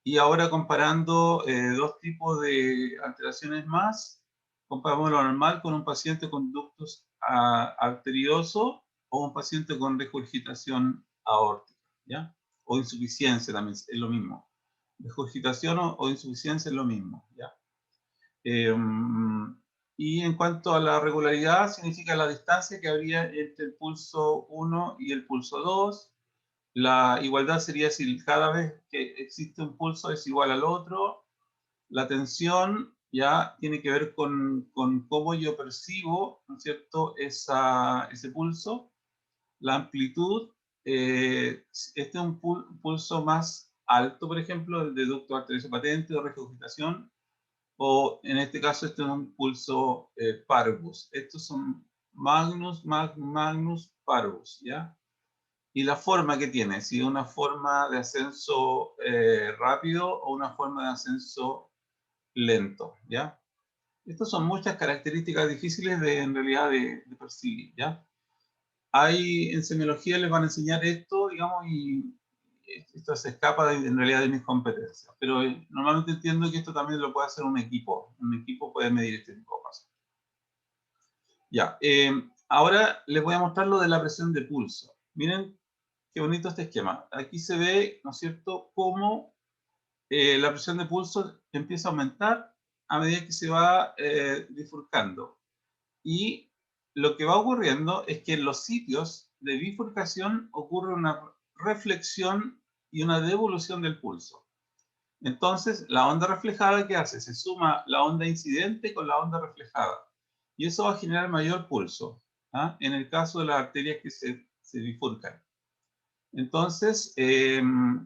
Y ahora comparando dos tipos de alteraciones más, comparamos lo normal con un paciente con ductus arterioso o un paciente con regurgitación aórtica, ¿ya? O insuficiencia también, es lo mismo. Regurgitación o insuficiencia es lo mismo, ¿ya? Y en cuanto a la regularidad, significa la distancia que habría entre el pulso 1 y el pulso 2. La igualdad sería si cada vez que existe un pulso es igual al otro. La tensión ya tiene que ver con cómo yo percibo, ¿no es cierto?, ese pulso. La amplitud, este es un pulso más alto, por ejemplo, el de ducto arterioso patente o regurgitación, o en este caso este es un pulso parvus. Estos son magnus parvus, ¿ya? Y la forma que tiene, si es una forma de ascenso rápido o una forma de ascenso lento, ¿ya? Estas son muchas características difíciles en realidad de percibir, ¿ya? En semiología les van a enseñar esto, digamos, y esto se escapa en realidad de mis competencias. Pero normalmente entiendo que esto también lo puede hacer un equipo. Un equipo puede medir este tipo de cosas. Ya, ahora les voy a mostrar lo de la presión de pulso. Miren qué bonito este esquema. Aquí se ve, ¿no es cierto?, cómo la presión de pulso empieza a aumentar a medida que se va bifurcando. Y lo que va ocurriendo es que en los sitios de bifurcación ocurre una reflexión y una devolución del pulso. Entonces, la onda reflejada, ¿qué hace? Se suma la onda incidente con la onda reflejada. Y eso va a generar mayor pulso, ¿ah? En el caso de las arterias que se bifurcan. Entonces,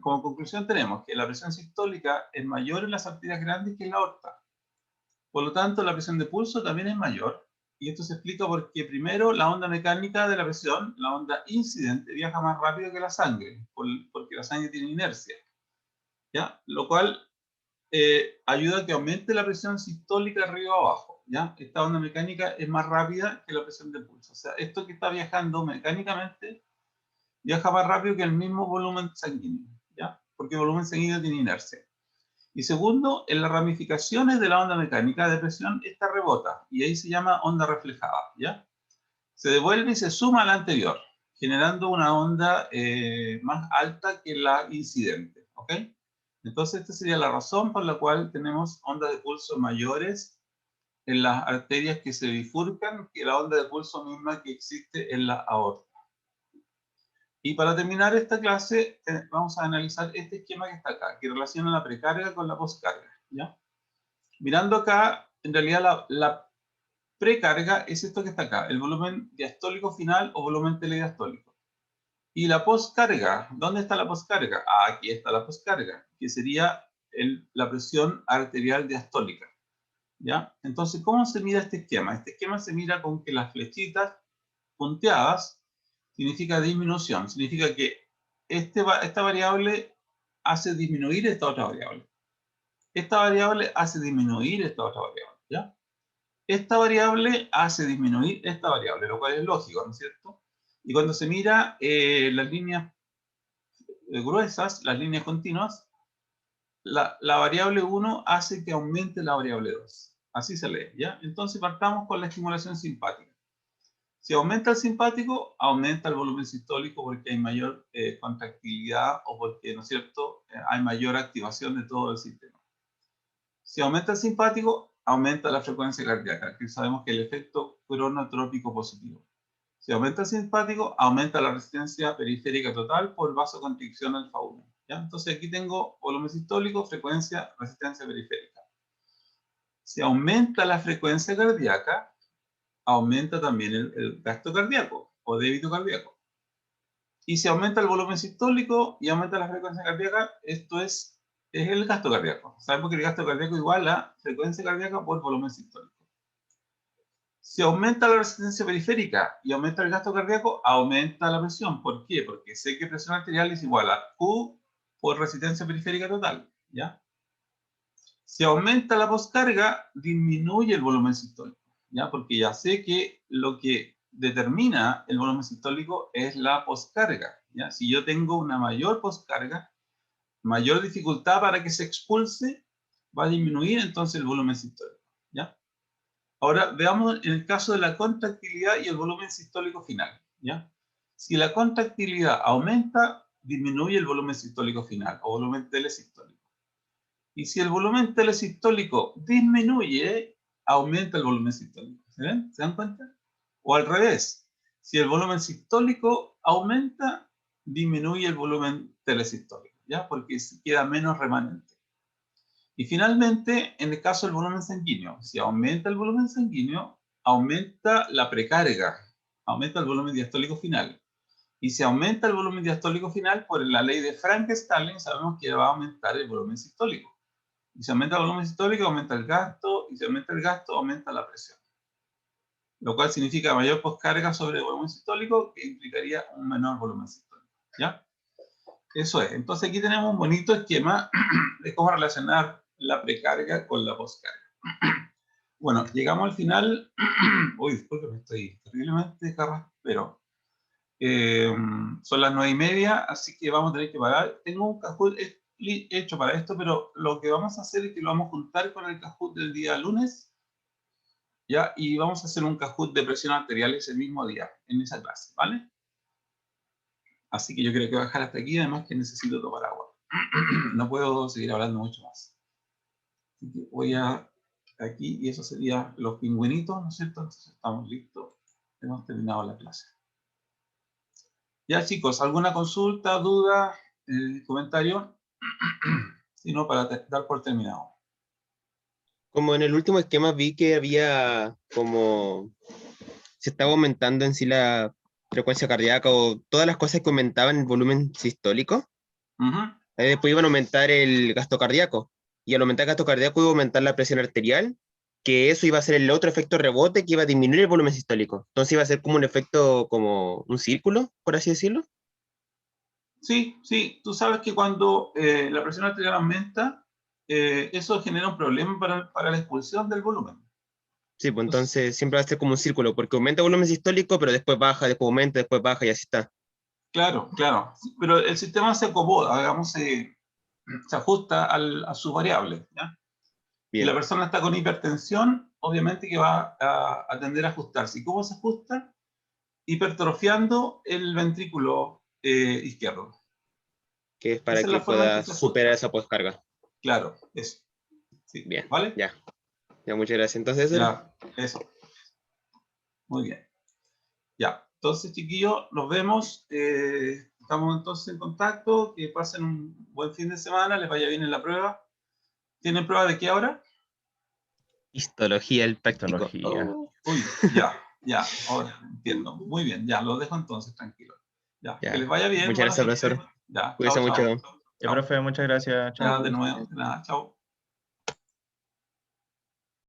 como conclusión tenemos que la presión sistólica es mayor en las arterias grandes que en la aorta. Por lo tanto, la presión de pulso también es mayor. Y esto se explica porque, primero, la onda mecánica de la presión, la onda incidente, viaja más rápido que la sangre, porque la sangre tiene inercia, ¿ya? Lo cual ayuda a que aumente la presión sistólica arriba o abajo, ¿ya? Esta onda mecánica es más rápida que la presión de pulso. O sea, esto que está viajando mecánicamente viaja más rápido que el mismo volumen sanguíneo, ¿ya? Porque el volumen sanguíneo tiene inercia. Y segundo, en las ramificaciones de la onda mecánica de presión, esta rebota, y ahí se llama onda reflejada, ¿ya? Se devuelve y se suma a la anterior, generando una onda más alta que la incidente, ¿ok? Entonces, esta sería la razón por la cual tenemos ondas de pulso mayores en las arterias que se bifurcan que la onda de pulso misma que existe en la aorta. Y para terminar esta clase, vamos a analizar este esquema que está acá, que relaciona la precarga con la poscarga, ¿ya? Mirando acá, en realidad la precarga es esto que está acá, el volumen diastólico final o volumen telediastólico. Y la poscarga, ¿dónde está la poscarga? Ah, aquí está la poscarga, que sería la presión arterial diastólica, ¿ya? Entonces, ¿cómo se mira este esquema? Este esquema se mira con que las flechitas punteadas significa disminución, significa que esta variable hace disminuir esta otra variable. Esta variable hace disminuir esta otra variable, ¿ya? Esta variable hace disminuir esta variable, lo cual es lógico, ¿no es cierto? Y cuando se mira las líneas gruesas, las líneas continuas, la variable 1 hace que aumente la variable 2. Así se lee, ¿ya? Entonces partamos con la estimulación simpática. Si aumenta el simpático, aumenta el volumen sistólico porque hay mayor contractilidad o porque, ¿no es cierto?, hay mayor activación de todo el sistema. Si aumenta el simpático, aumenta la frecuencia cardíaca, que sabemos que es el efecto cronotrópico positivo. Si aumenta el simpático, aumenta la resistencia periférica total por vasoconstricción alfa 1. ¿Ya? Entonces aquí tengo volumen sistólico, frecuencia, resistencia periférica. Si aumenta la frecuencia cardíaca, aumenta también el gasto cardíaco o débito cardíaco. Y si aumenta el volumen sistólico y aumenta la frecuencia cardíaca, esto es el gasto cardíaco. Sabemos que el gasto cardíaco igual a frecuencia cardíaca por volumen sistólico. Si aumenta la resistencia periférica y aumenta el gasto cardíaco, aumenta la presión. ¿Por qué? Porque sé que presión arterial es igual a Q por resistencia periférica total, ¿ya? Si aumenta la poscarga, disminuye el volumen sistólico, ¿ya? Porque ya sé que lo que determina el volumen sistólico es la poscarga, ¿ya? Si yo tengo una mayor poscarga, mayor dificultad para que se expulse, va a disminuir entonces el volumen sistólico, ¿ya? Ahora veamos en el caso de la contractilidad y el volumen sistólico final, ¿ya? Si la contractilidad aumenta, disminuye el volumen sistólico final o volumen telesistólico. Y si el volumen telesistólico disminuye, aumenta el volumen sistólico. ¿Se ven? ¿Se dan cuenta? O al revés, si el volumen sistólico aumenta, disminuye el volumen telesistólico, ¿ya? Porque queda menos remanente. Y finalmente, en el caso del volumen sanguíneo, si aumenta el volumen sanguíneo, aumenta la precarga, aumenta el volumen diastólico final. Y si aumenta el volumen diastólico final, por la ley de Frank-Starling sabemos que va a aumentar el volumen sistólico. Y si aumenta el volumen sistólico, aumenta el gasto, y si aumenta el gasto, aumenta la presión. Lo cual significa mayor poscarga sobre el volumen sistólico, que implicaría un menor volumen sistólico. ¿Ya? Eso es. Entonces aquí tenemos un bonito esquema de cómo relacionar la precarga con la poscarga. Bueno, llegamos al final. Uy, disculpe, estoy terriblemente carraspero. Son las 9:30, así que vamos a tener que parar. Tengo un Kahoot hecho para esto, pero lo que vamos a hacer es que lo vamos a juntar con el Kahoot del día lunes, ¿ya? Y vamos a hacer un Kahoot de presión arterial ese mismo día, en esa clase, ¿vale? Así que yo creo que voy a dejar hasta aquí, además que necesito tomar agua. No puedo seguir hablando mucho más. Así que voy a aquí, y eso sería los pingüinitos, ¿no es cierto? Entonces estamos listos. Hemos terminado la clase. Ya, chicos, ¿alguna consulta, duda, comentario? Si no, para dar por terminado. Como en el último esquema vi que había como se estaba aumentando en sí la frecuencia cardíaca o todas las cosas que aumentaban el volumen sistólico. Después iban a aumentar el gasto cardíaco. Y al aumentar el gasto cardíaco iba a aumentar la presión arterial, que eso iba a ser el otro efecto rebote que iba a disminuir el volumen sistólico. Entonces iba a ser como un efecto, como un círculo, por así decirlo. Sí, sí. Tú sabes que cuando la presión arterial aumenta, eso genera un problema para la expulsión del volumen. Sí, pues entonces siempre va a ser como un círculo, porque aumenta el volumen sistólico, pero después baja, después aumenta, después baja y así está. Claro, claro. Pero el sistema se acomoda, digamos, se ajusta a sus variables, ¿ya? Si la Bien. persona está con hipertensión, obviamente que va a tender a ajustarse. ¿Y cómo se ajusta? Hipertrofiando el ventrículo izquierdo. Que es para Esa es que la forma en que pueda se superar ajusta. esa poscarga. Claro, eso. Sí. Bien, ¿Vale? ya. Ya, muchas gracias. Entonces, eso era. Ya, eso. Muy bien. Ya. Entonces, chiquillos, nos vemos. Estamos entonces en contacto. Que pasen un buen fin de semana. Les vaya bien en la prueba. ¿Tienen prueba de qué ahora? Histología, el práctico. Histología. Uy, ya, ya. Ahora entiendo. Muy bien, ya. Lo dejo entonces, tranquilo. Ya. Que les Ya. vaya bien. Muchas Buena gracias, suerte. profesor. Ya. Cuídense Chao, mucho. chao. Ya, Chao. profe, muchas gracias. Ya, de Chao. nuevo. De nada. Chao.